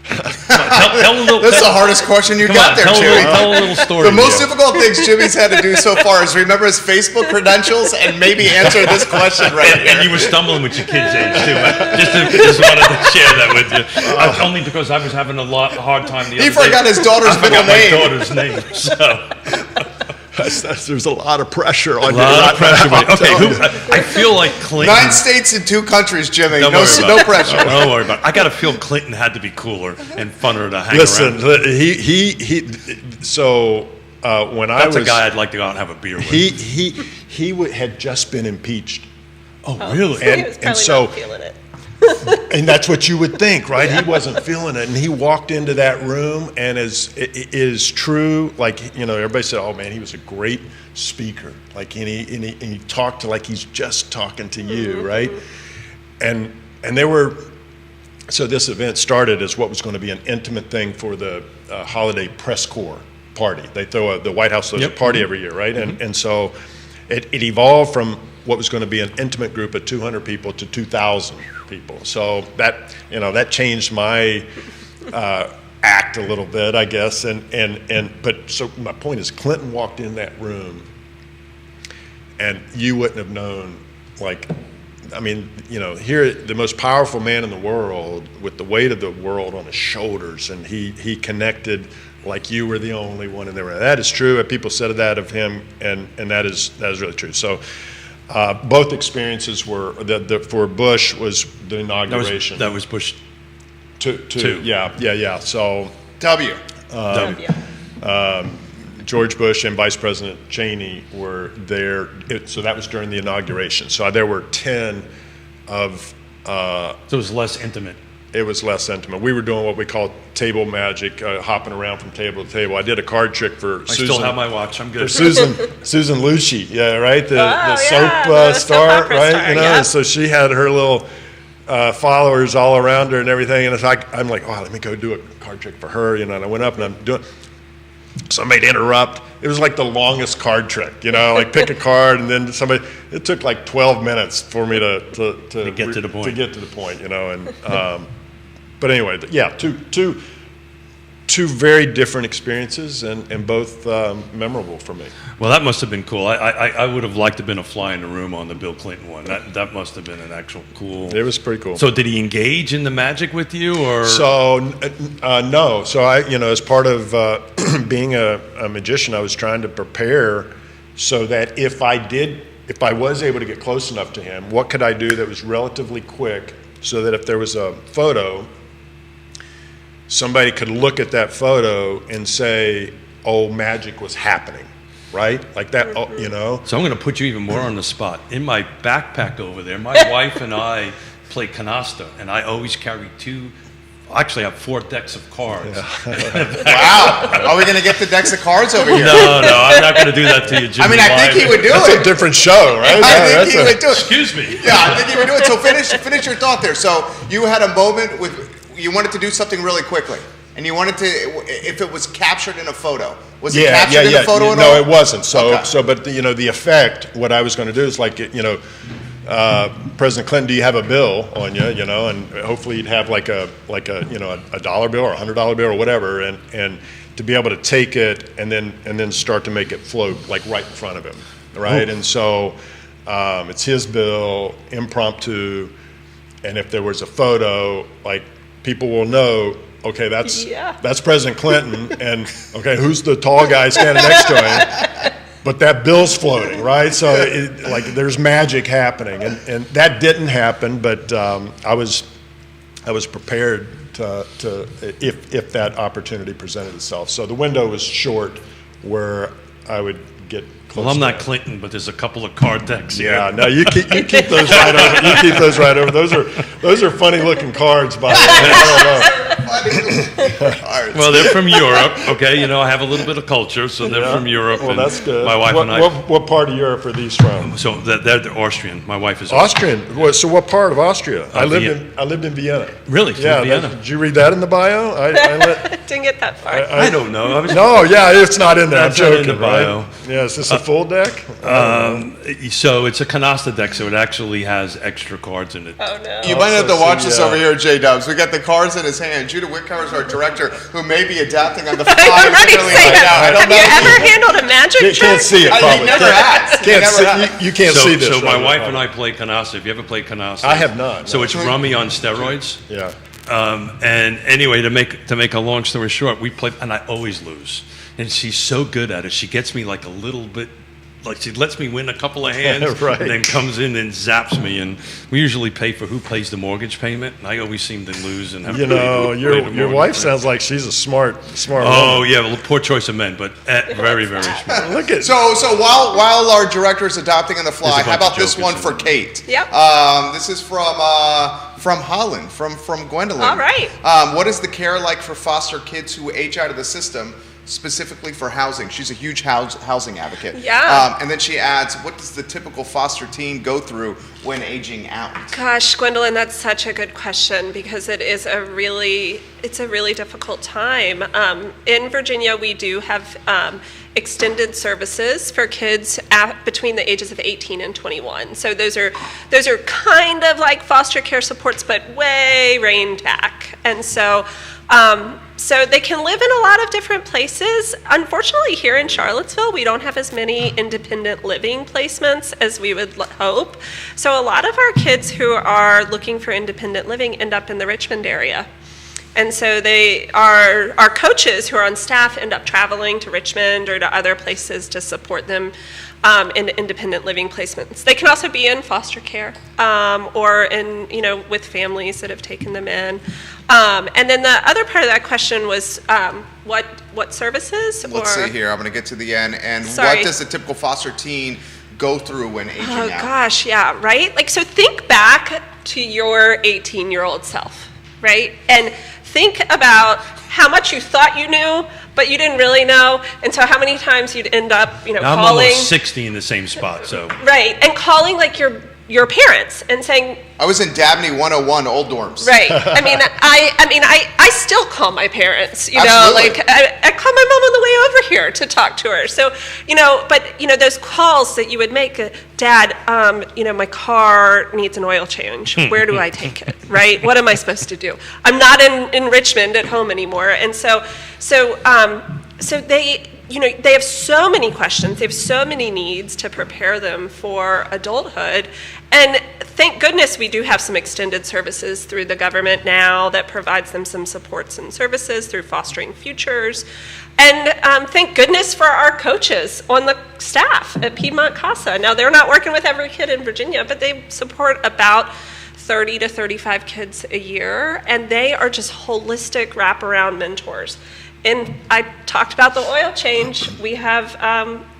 That's the hardest question you got there, Jimmy. Tell a little story. The most difficult things Jimmy's had to do so far is remember his Facebook credentials and maybe answer this question right here. And you were stumbling with your kids' age too. Just wanted to share that with you. Only because I was having a hard time the other day. He forgot his daughter's middle name. My daughter's name. So. There's a lot of pressure on you. I feel like Clinton. 9 states and 2 countries, Jimmy. No pressure. Don't worry about it. I got to feel Clinton had to be cooler and funner to hang around. Listen, so when that's a guy I'd like to go out and have a beer with. He had just been impeached. Oh, really? So he was probably not feeling it. And that's what you would think, right? Yeah. He wasn't feeling it, and he walked into that room, and it is true. Like, everybody said, "Oh man, he was a great speaker." Like, and he talked like he's just talking to you, right? And they were. So this event started as what was going to be an intimate thing for the holiday press corps party. They throw the White House throws a party every year, right? Mm-hmm. And so it evolved from what was going to be an intimate group of 200 people to 2,000 people. So that changed my act a little bit, I guess. But so my point is, Clinton walked in that room, and you wouldn't have known. Here, the most powerful man in the world, with the weight of the world on his shoulders, and he connected like you were the only one in there. That is true. People said that of him, and that is really true. So. Both experiences were for Bush was the inauguration. That was Bush. Two. Yeah. So W. George Bush and Vice President Cheney were there. So that was during the inauguration. So there were 10 of. So it was less intimate. It was less intimate. We were doing what we call table magic, hopping around from table to table. I did a card trick for Susan. I still have my watch. I'm good. For Susan Lucci, yeah, right? The soap star, right? Star, yeah. So she had her little followers all around her and everything. And I'm like, oh, let me go do a card trick for her, And I went up and I'm doing. Somebody interrupt. It was like the longest card trick, like pick a card and then somebody. It took like 12 minutes for me to get to the point. To get to the point, and. But anyway, yeah, two very different experiences, and both memorable for me. Well, that must have been cool. I would have liked to have been a fly in the room on the Bill Clinton one. That must have been an actual cool. It was pretty cool. So did he engage in the magic with you, or? So no. So I, as part of being a magician, I was trying to prepare so that if I was able to get close enough to him, what could I do that was relatively quick, so that if there was a photo, somebody could look at that photo and say, oh, magic was happening, right? Like that, oh, you know? So I'm going to put you even more on the spot. In my backpack over there, my wife and I play canasta, and I always carry I have 4 decks of cards. Wow. Are we going to get the decks of cards over here? No, I'm not going to do that to you, Jimmy. I mean, I think he would do That's it. a different show, right? I think he would do it. Excuse me. Yeah, I think he would do it. So finish your thought there. So you had a moment you wanted to do something really quickly, and you wanted to, if it was captured in a photo. Was it captured in a photo at all? No, it wasn't. So, Okay. but the effect, what I was going to do is President Clinton, do you have a bill on you, and hopefully you'd have like a $1 bill or $100 bill or whatever, and to be able to take it and then start to make it float like right in front of him, right? Ooh. And so it's his bill, impromptu, and if there was a photo, like people will know, okay, that's President Clinton, and okay, who's the tall guy standing next to him? But that bill's floating, right? So there's magic happening, and that didn't happen. But I was prepared to if that opportunity presented itself. So the window was short where I would get close. Well, I'm to not that. Clinton, but there's a couple of card decks here. Yeah, no, you keep those right over. You keep those right over. Those are funny looking cards, by the way. I don't know. Cards. Well, they're from Europe, okay? I have a little bit of culture, so they're from Europe. Well, and that's good. My wife and I. What part of Europe are these from? So they're Austrian. My wife is Austrian. So what part of Austria? I Vienna. lived in Vienna. Really? Yeah. Vienna. Did you read that in the bio? Didn't get that far. I don't know. No, yeah, it's not in there. I'm That's not in joking, the bio. right? Yeah, is this a full deck? So it's a canasta deck, so it actually has extra cards in it. Oh, no. You might have to watch this yeah. over here, J-Dubs. We got the cards in his hand. Judah Whitcover is our director, who may be adapting on the fly. I'm already literally saying right now. I don't have know you if ever handled a magic You trick? can't see it, He probably. never has. He Can't never see, has. you can't So, see this. so my right? wife and I play canasta. Have you ever played canasta? I have not, So no. it's rummy on steroids. Yeah. And anyway, to make a long story short, we play, and I always lose. And she's so good at it. She gets me like a little bit, like she lets me win a couple of hands, Right. and then comes in and zaps me. And we usually pay for who pays the mortgage payment. And I always seem to lose and have to pay the your mortgage wife payment. sounds like she's a smart Oh woman. yeah, well, poor choice of men, but very very smart. Look at So while our director is adopting on the fly, There's a how bunch about of this one jokers for in Kate? Yep. This is from Holland, from Gwendolyn. All right. What is the care like for foster kids who age out of the system, specifically for housing? She's a huge housing advocate. Yeah. And then she adds, what does the typical foster teen go through when aging out? Gosh, Gwendolyn, that's such a good question because it's a really difficult time. In Virginia, we do have extended services for kids between the ages of 18 and 21. So those are kind of like foster care supports, but way reined back. And so so they can live in a lot of different places. Unfortunately, here in Charlottesville, we don't have as many independent living placements as we would hope. So a lot of our kids who are looking for independent living end up in the Richmond area. And so our coaches who are on staff end up traveling to Richmond or to other places to support them in independent living placements. They can also be in foster care or in, with families that have taken them in. And then the other part of that question was what services? Let's see here. I'm going to get to the end. And Sorry. what does the typical foster teen go through when aging Oh out? gosh, yeah, right? So think back to your 18-year-old self, right? And think about how much you thought you knew, but you didn't really know, and so how many times you'd end up, Now, I'm calling. almost 60 in the same spot, so. Right, and calling like your parents and saying, I was in Dabney 101, old dorms. right. I still call my parents, Absolutely. like I call my mom on the way over here to talk to her. So, but those calls that you would make, Dad, my car needs an oil change. Where do I take it? Right? What am I supposed to do? I'm not in Richmond at home anymore. And so they have so many questions, they have so many needs to prepare them for adulthood. And thank goodness we do have some extended services through the government now that provides them some supports and services through Fostering Futures. And thank goodness for our coaches on the staff at Piedmont CASA. Now, they're not working with every kid in Virginia, but they support about 30 to 35 kids a year, and they are just holistic wraparound mentors. And I talked about the oil change. We have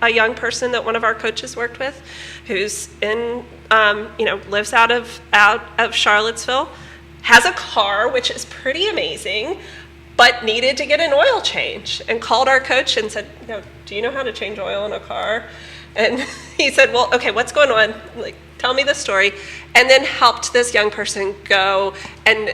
a young person that one of our coaches worked with, who's in, lives out of Charlottesville, has a car, which is pretty amazing, but needed to get an oil change, and called our coach and said, do you know how to change oil in a car? And he said, well, okay, what's going on? Like, tell me the story. And then helped this young person go and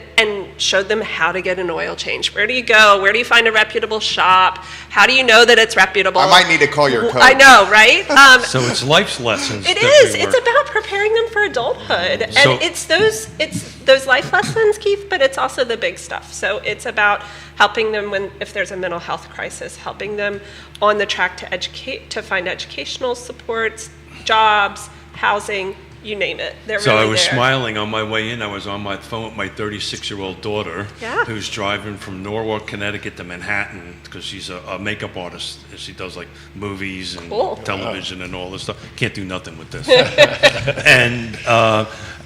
showed them how to get an oil change. Where do you go? Where do you find a reputable shop? How do you know that it's reputable? I might need to call your coach. I know, right? So it's life's lessons. It is. It's about preparing them for adulthood. And it's those life lessons, Keith, but it's also the big stuff. So it's about helping them if there's a mental health crisis, helping them on the track to educate, to find educational supports, jobs, housing, you name it. They're So really I was there. smiling on my way in. I was on my phone with my 36-year-old daughter, Yeah. who's driving from Norwalk, Connecticut to Manhattan because she's a makeup artist. She does like movies and Cool. television and all this stuff. Can't do nothing with this.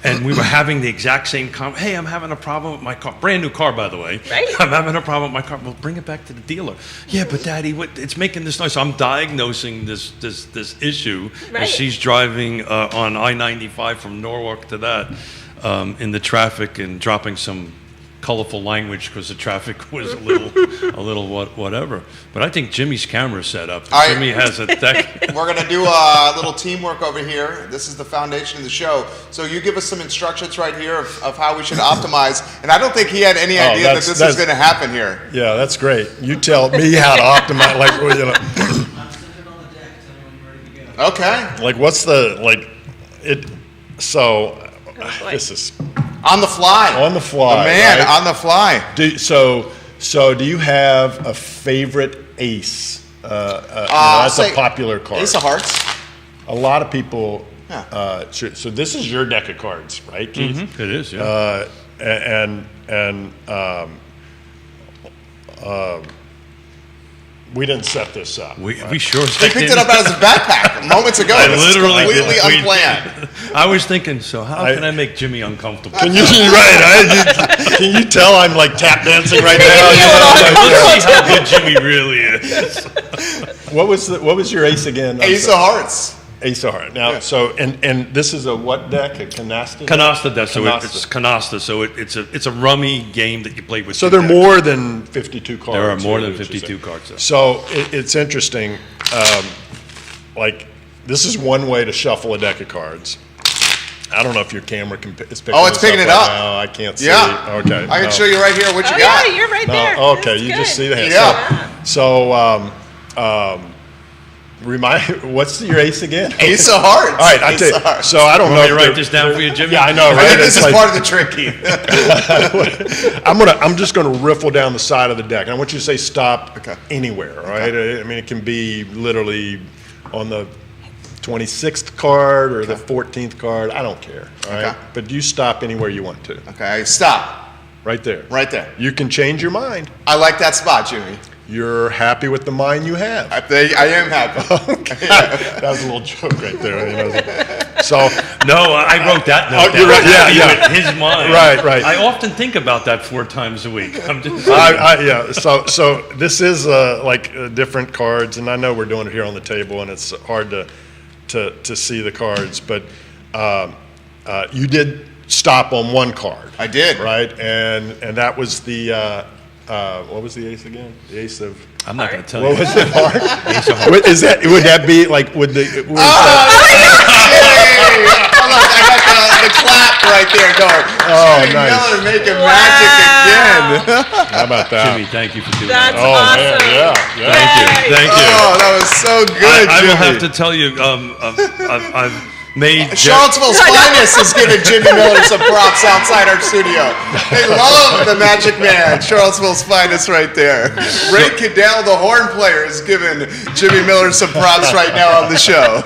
And we were having the exact same hey, I'm having a problem with my car. Brand new car, by the way. Right. I'm having a problem with my car. Well, bring it back to the dealer. Yeah, but Daddy, it's making this noise. So I'm diagnosing this issue Right. as she's driving on I-95 from Norwalk to that in the traffic and dropping some colorful language because the traffic was a little whatever. But I think Jimmy's camera set up. All right. Jimmy has a deck. We're going to do a little teamwork over here. This is the foundation of the show. So you give us some instructions right here of how we should optimize. And I don't think he had any idea that this was going to happen here. Yeah, that's great. You tell me how to optimize. Like, I'm sitting on the deck. Tell me when you're ready to go. Okay. like what's the like it? So boy. this is On the fly. on the fly. The man right? on the fly. So do you have a favorite ace? That's say a popular card. Ace of Hearts. A lot of people. Yeah. So this is your deck of cards, right, Keith? It is, yeah. We didn't set this up. We sure He picked it up out of his backpack moments ago. I This is literally completely did. unplanned. I was thinking, so how can I make Jimmy uncomfortable? Can you can you tell I'm like tap dancing right now? Let's see how good Jimmy really is. What was your ace again? I'm Ace of sorry. Hearts. Ace of Hearts. Now, Yeah. so and this is a what deck? A canasta? Canasta deck, so Canasta. it's canasta, so it's a rummy game that you play with. So two there are decks. more than 52 cards. There are more here, than would you 52 say? cards. Though. So it's interesting. Like this is one way to shuffle a deck of cards. I don't know if your camera is picking. Oh, it's this picking it right up. now. I can't see. Yeah. Okay. I can show you right here what you Oh, got. yeah, you're right No, there. okay, That's you good. just see the hand. Yeah. So, remind. What's your ace again? Ace of Hearts. All right, I Ace tell you. of Hearts. So I don't Want know. me to if write they're- this down for you, Jimmy? Yeah, I know, I right? think this It's is like- part of the trick, Keith. I'm just gonna riffle down the side of the deck. And I want you to say stop Okay. anywhere. All right. I mean, it can be literally on the 26th card or the 14th card. I don't care. All right. Okay. But you stop anywhere you want to. Okay, stop. Right there. Right there. You can change your mind. I like that spot, Jimmy. You're happy with the mind you have. I am happy. That was a little joke right there. You know. So No, I wrote that note Oh, you're down. right. Yeah, Happy yeah. with his mind. Right. I often think about that 4 times a week. I'm just yeah. So this is different cards, and I know we're doing it here on the table, and it's hard to see the cards, but you did stop on one card. I did. Right, and that was the what was the ace again? The ace of. I'm not going to tell What you. was it? Heart? Ace of Hearts. Would that be like? Would the? Hey, hold on, I got the clap right there going. Oh, Jimmy nice. Miller making Wow. magic again. How about that? Jimmy, thank you for doing That's that. Oh awesome. man, yeah. Thank you. Yay. Thank you. Oh, that was so good, I will Jimmy. have to tell you, I've made Charlottesville's finest is giving Jimmy Miller some props outside our studio. They love the Magic Man. Charlottesville's finest right there. Ray Cadell, the horn player, is giving Jimmy Miller some props right now on the show.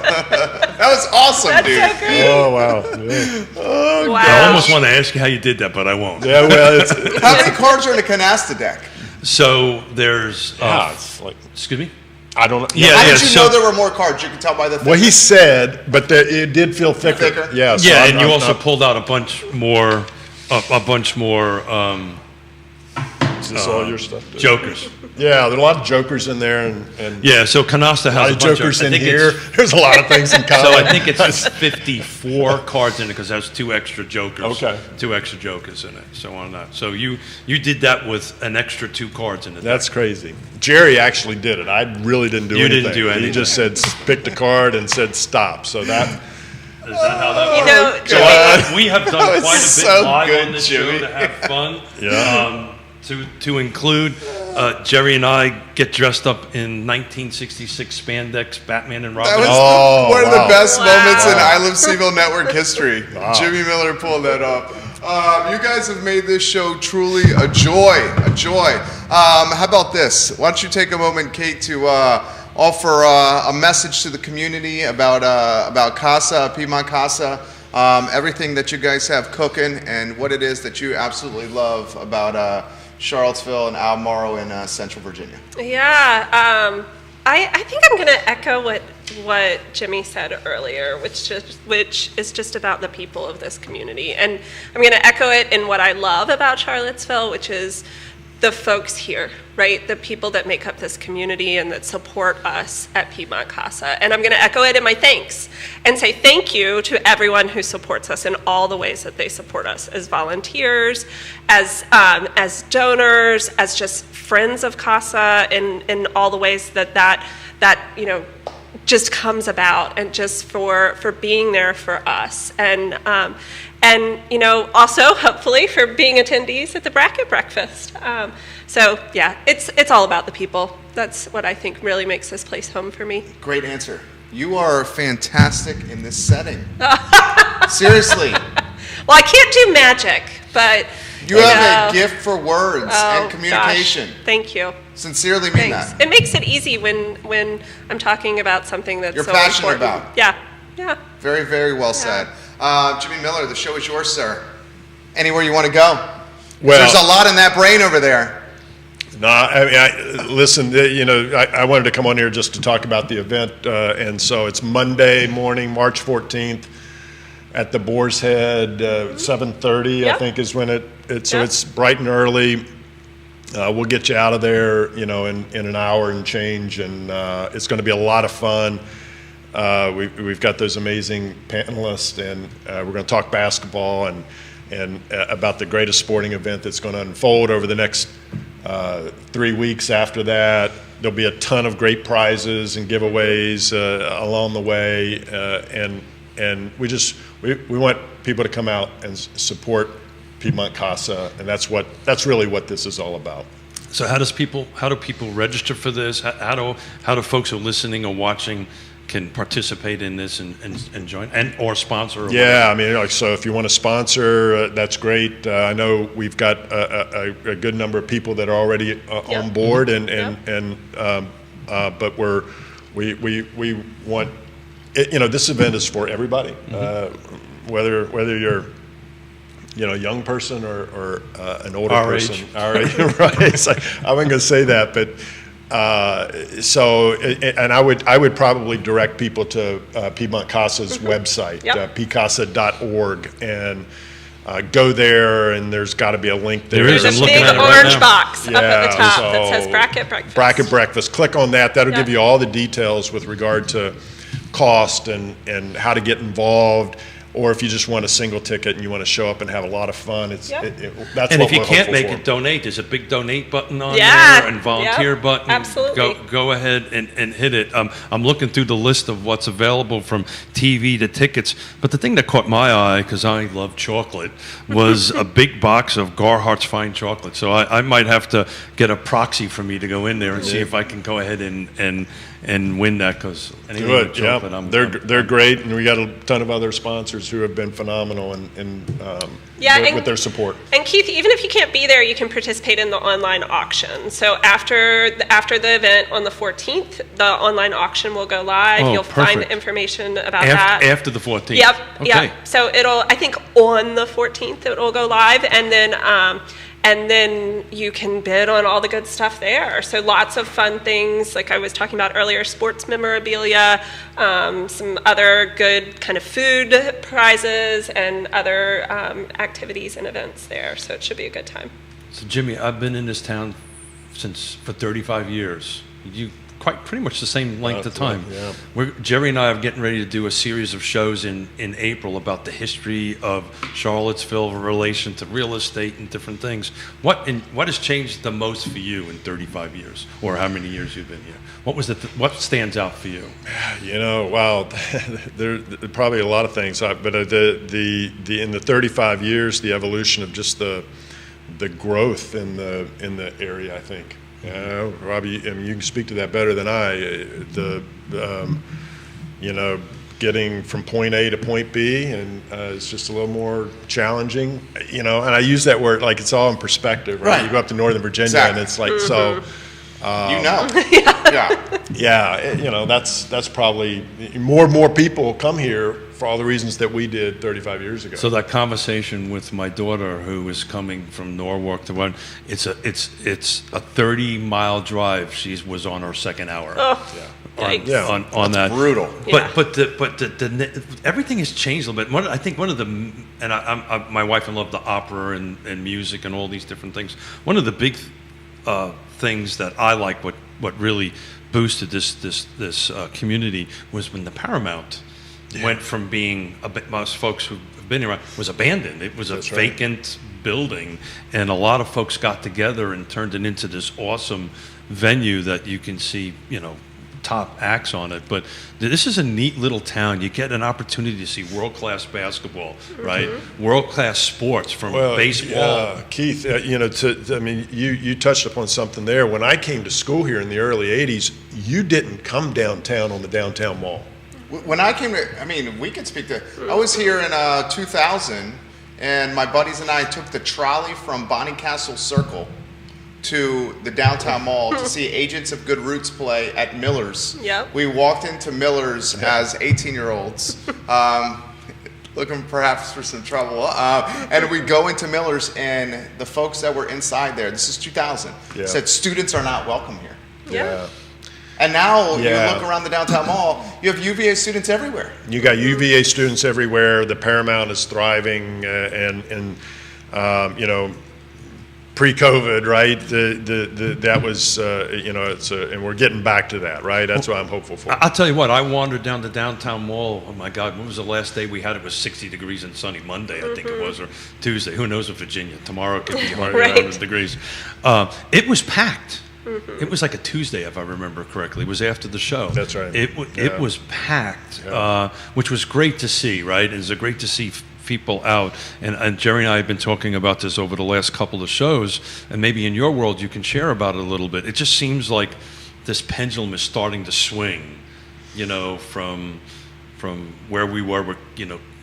That was awesome, That's dude. so great. Oh wow. Yeah. Wow. I almost want to ask you how you did that, but I won't. Yeah. Well, it's How many cards are in the canasta deck? So there's, it's like excuse me? I don't know. Yeah, How yeah. did you so, know there were more cards? You can tell by the Well, he said, but it did feel thicker. Thicker? Yeah. So yeah, I'm- and you I'm also not- pulled out a bunch more a bunch more Is this all your stuff? dude? jokers. Yeah, there are a lot of jokers in there, and Yeah, so Canasta a has lot a of bunch jokers I in think here. it's- There's a lot of things in common. So I think it's 54 cards in it because there's 2 extra jokers. Okay. 2 extra jokers in it. So on that. So you did that with an extra 2 cards in it. That's crazy. Jerry actually did it. I really didn't do You anything. didn't do anything. He just said, picked a card and said stop. So that, Is that how that You works? know, So we have done That was quite a bit so live good, on this Jimmy. show to have fun. Yeah. To include, Jerry and I get dressed up in 1966 spandex, Batman and Robin. That was Oh, one of the wow. best moments in Wow. I Live Seville Network history. Jimmy Miller pulled that up. You guys have made this show truly a joy, a joy. How about this? Why don't you take a moment, Kate, to offer a message to the community about Casa, Piedmont Casa, everything that you guys have cooking, and what it is that you absolutely love about Charlottesville and Albemarle in Central Virginia. Yeah, I think I'm going to echo what Jimmy said earlier, which is just about the people of this community. And I'm going to echo it in what I love about Charlottesville, which is the folks here, right? The people that make up this community and that support us at Piedmont Casa. And I'm going to echo it in my thanks and say thank you to everyone who supports us in all the ways that they support us, as volunteers, as donors, as just friends of Casa, in all the ways that just comes about, and just for being there for us. And also hopefully for being attendees at the bracket breakfast. So yeah, it's all about the people. That's what I think really makes this place home for me. Great answer. You are fantastic in this setting. Seriously. Well, I can't do magic, but You have a gift for words oh, and communication. Gosh, thank you. Sincerely mean Thanks. that. It makes it easy when I'm talking about something that's You're so passionate important. about. Yeah. Very, very well said. Jimmy Miller, the show is yours, sir. Anywhere you want to go. Well- There's a lot in that brain over there. no, listen, I wanted to come on here just to talk about the event. And so it's Monday morning, March 14th at the Boar's Head, 7:30, I Yep. think is when so Yep. it's bright and early. We'll get you out of there, in an hour and change, and it's going to be a lot of fun. We've got those amazing panelists, and we're going to talk basketball and about the greatest sporting event that's going to unfold over the next 3 weeks after that. There'll be a ton of great prizes and giveaways along the way, and we want people to come out and support Piedmont Casa, and that's really what this is all about. So how do people register for this? How do folks who are listening or watching can participate in this and join or sponsor? Or Yeah, I mean, so if you want to sponsor, that's great. I know we've got a good number of people that are already on board, but we want this event is for everybody, whether you're a young person or an older Our person. age. Our age, right? It's like, I wasn't going to say that, but I would probably direct people to Piedmont Casa's website, Yep. pcasa.org, and go there, and there's got to be a link there. There is. There's I'm a looking big at it right orange now. box up at the Yeah, top so- that says bracket breakfast. Bracket breakfast. Click on that. That'll Yeah. give you all the details with regard to cost and how to get involved. Or if you just want a single ticket and you want to show up and have a lot of fun, that's And what if you we're can't hopeful make for. it, donate. There's a big donate button on Yeah. there and volunteer Yep. button. Absolutely. Go ahead and hit it. I'm looking through the list of what's available from TV to tickets. But the thing that caught my eye, because I love chocolate, was a big box of Garhart's Fine Chocolate. So I might have to get a proxy for me to go in there and see if I can go ahead and win that, because anything Good, with yeah. chocolate, They're great, and we got a ton of other sponsors who have been phenomenal with their support. And Keith, even if you can't be there, you can participate in the online auction. So after the event on the 14th, the online auction will go live. Oh, You'll find perfect. information about that. After the 14th. Yep. Okay. Yep. So I think on the 14th it will go live, and then And then you can bid on all the good stuff there. So lots of fun things, like I was talking about earlier, sports memorabilia, some other good kind of food prizes, and other activities and events there. So it should be a good time. So Jimmy, I've been in this town for 35 years. You pretty much the same length of time. Yeah. Jerry and I are getting ready to do a series of shows in April about the history of Charlottesville in relation to real estate and different things. What has changed the most for you in 35 years, or how many years you've been here? What stands out for you? Wow, there are probably a lot of things, but in the 35 years, the evolution of just the growth in the area, I think. Robbie, I mean, you can speak to that better than I. Getting from point A to point B, and it's just a little more challenging. And I use that word like it's all in perspective, right? You go up to Northern Virginia, Exactly. and it's like so. Yeah. That's probably more people come here for all the reasons that we did 35 years ago. So that conversation with my daughter, who was coming from Norwalk to one, it's a 30-mile drive. She was on her second hour. Oh, yikes. On that. Brutal. But everything has changed a little bit. I think one of the, and my wife and love the opera and music and all these different things. One of the big things that I like, what really boosted this community, was when the Paramount went from being, most folks who've been here, was abandoned. It was a vacant building, and a lot of folks got together and turned it into this awesome venue that you can see, top acts on it. But this is a neat little town. You get an opportunity to see world-class basketball, right? World-class sports, from baseball. Yeah, Keith, you touched upon something there. When I came to school here in the early 80s, you didn't come downtown on the downtown mall. When I came to, we could speak to, I was here in 2000, and my buddies and I took the trolley from Bonnycastle Circle to the downtown mall to see Agents of Good Roots play at Miller's. Yep. We walked into Miller's as 18-year-olds, looking perhaps for some trouble. And we go into Miller's, and the folks that were inside there, this is 2000, said students are not welcome here. Yeah. And now you look around the downtown mall, you have UVA students everywhere. You got UVA students everywhere. The Paramount is thriving, and pre-COVID, right? That was, and we're getting back to that, right? That's what I'm hopeful for. I'll tell you what, I wandered down the downtown mall. Oh my God, when was the last day we had? It was 60 degrees and sunny. Monday, I think it was, or Tuesday. Who knows in Virginia? Tomorrow it could be 100 degrees. It was packed. It was like a Tuesday, if I remember correctly. It was after the show. That's right. It was packed, which was great to see, right? It was great to see people out. And Jerry and I have been talking about this over the last couple of shows, and maybe in your world you can share about it a little bit. It just seems like this pendulum is starting to swing, from where we were with,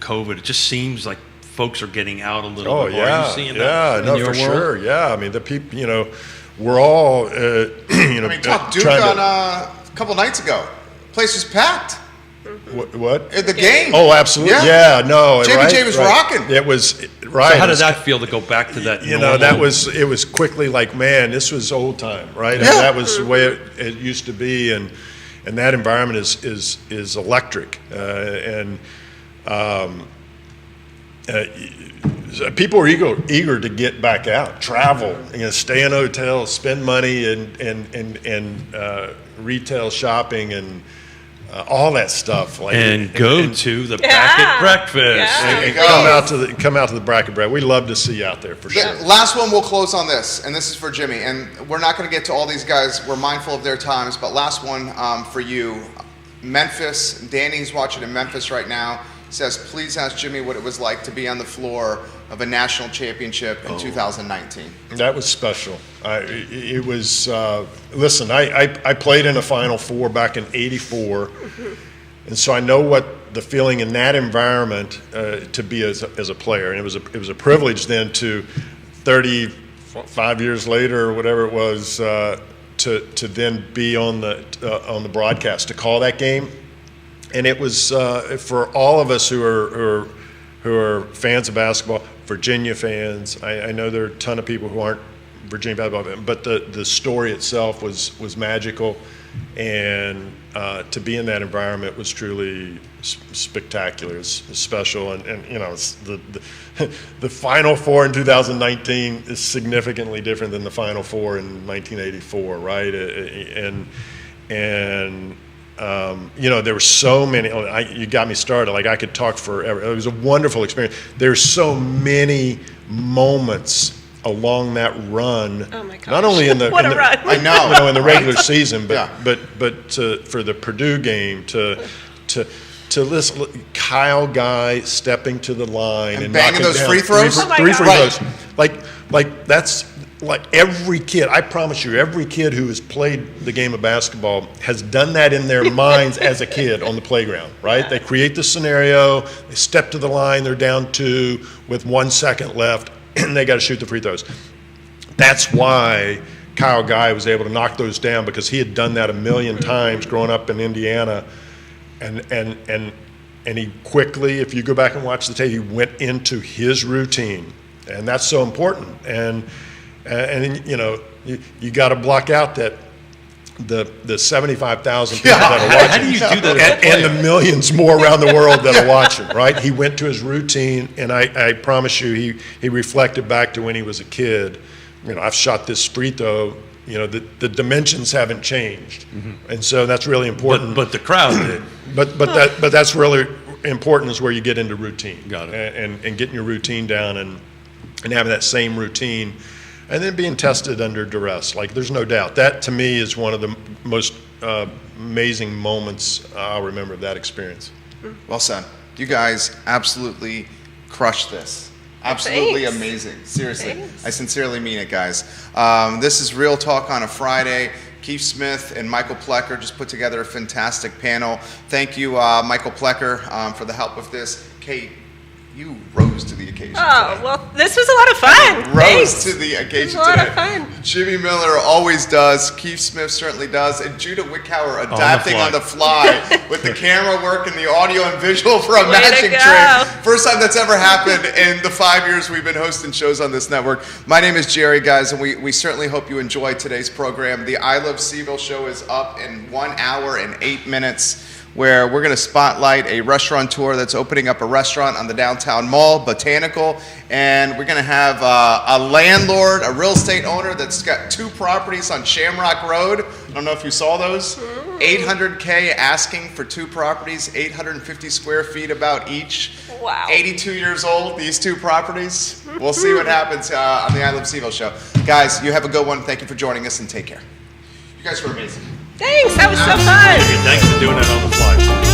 COVID. It just seems like folks are getting out a little bit more. Are you seeing that in your world? Sure. Yeah, the people, we're all, talk Duke on a couple nights ago. Place was packed. What? At the game. Oh, absolutely. Yeah, no. JBJ was rocking. It was, right. So how did that feel to go back to that? It was quickly like, man, this was old time, right? Yeah. That was the way it used to be, and that environment is electric, people are eager to get back out, travel, stay in hotels, spend money, and retail shopping, and all that stuff. And go to the Bracket Breakfast. Yeah. And come out to the Bracket Breakfast. We'd love to see you out there for sure. Last one, we'll close on this, and this is for Jimmy. And we're not going to get to all these guys. We're mindful of their times, but last one for you. Memphis. Danny's watching in Memphis right now. Says, please ask Jimmy what it was like to be on the floor of a national championship in 2019. That was special. It was, listen, I played in a Final Four back in '84, and so I know what the feeling in that environment to be as a player. And it was a privilege then to 35 years later or whatever it was to then be on the broadcast to call that game. And it was for all of us who are who are fans of basketball, Virginia fans. I know there are a ton of people who aren't Virginia basketball fans, but the story itself was magical, and to be in that environment was truly spectacular. It's special, and you know, it's the Final Four in 2019 is significantly different than the Final Four in 1984, right? You know, there were so many. You got me started. Like, I could talk forever. It was a wonderful experience. There's so many moments along that run. Oh my gosh. Not only in the What in a the, run. I know. you know, in the regular season, but Yeah. for the Purdue game to listen, Kyle Guy stepping to the line And and banging knocking those down free throws? Oh my three God. free Right. throws. Like that's like every kid. I promise you, every kid who has played the game of basketball has done that in their minds as a kid on the playground. Right? They create the scenario. They step to the line. They're down 2 with 1 second left, and they got to shoot the free throws. That's why Kyle Guy was able to knock those down, because he had done that a million times growing up in Indiana, and he quickly, if you go back and watch the tape, he went into his routine, and that's so important. And you know, you got to block out that the 75,000 people that are watching, How do you do that? and the millions more around the world that are watching, right? He went to his routine, and I promise you, he reflected back to when he was a kid. You know, I've shot this free throw. You know, the dimensions haven't changed, and so that's really important. But the crowd did. But that's really important, is where you get into routine. Got it. And getting your routine down, and having that same routine, and then being tested under duress. Like, there's no doubt. That, to me, is one of the most amazing moments I'll remember of that experience. Well said. You guys absolutely crushed this. Absolutely Thanks. amazing. Seriously. Thanks. I sincerely mean it, guys. This is Real Talk on a Friday. Keith Smith and Michael Plecker just put together a fantastic panel. Thank you, Michael Plecker, for the help with this. Kate, you rose to the occasion Oh, today. well, this was a lot of fun. Rose Thanks. to the occasion It was a lot today. of fun. Jimmy Miller always does. Keith Smith certainly does. And Judah Wickhauer adapting on the fly with the camera work and the audio and visual for a Way to magic go. trick. First time that's ever happened in the 5 years we've been hosting shows on this network. My name is Jerry, guys, and we certainly hope you enjoyed today's program. The I Love Seville show is up in 1 hour and 8 minutes, where we're going to spotlight a restaurateur that's opening up a restaurant on the downtown mall, Botanical, and we're going to have a landlord, a real estate owner that's got 2 properties on Shamrock Road. I don't know if you saw those. $800K asking for 2 properties, 850 square feet about each. Wow. 82 years old, these 2 properties. We'll see what happens on the I Love Seville show. Guys, you have a good one. Thank you for joining us, and take care. You guys were amazing. Thanks. That was so fun. Thanks for doing that on the fly.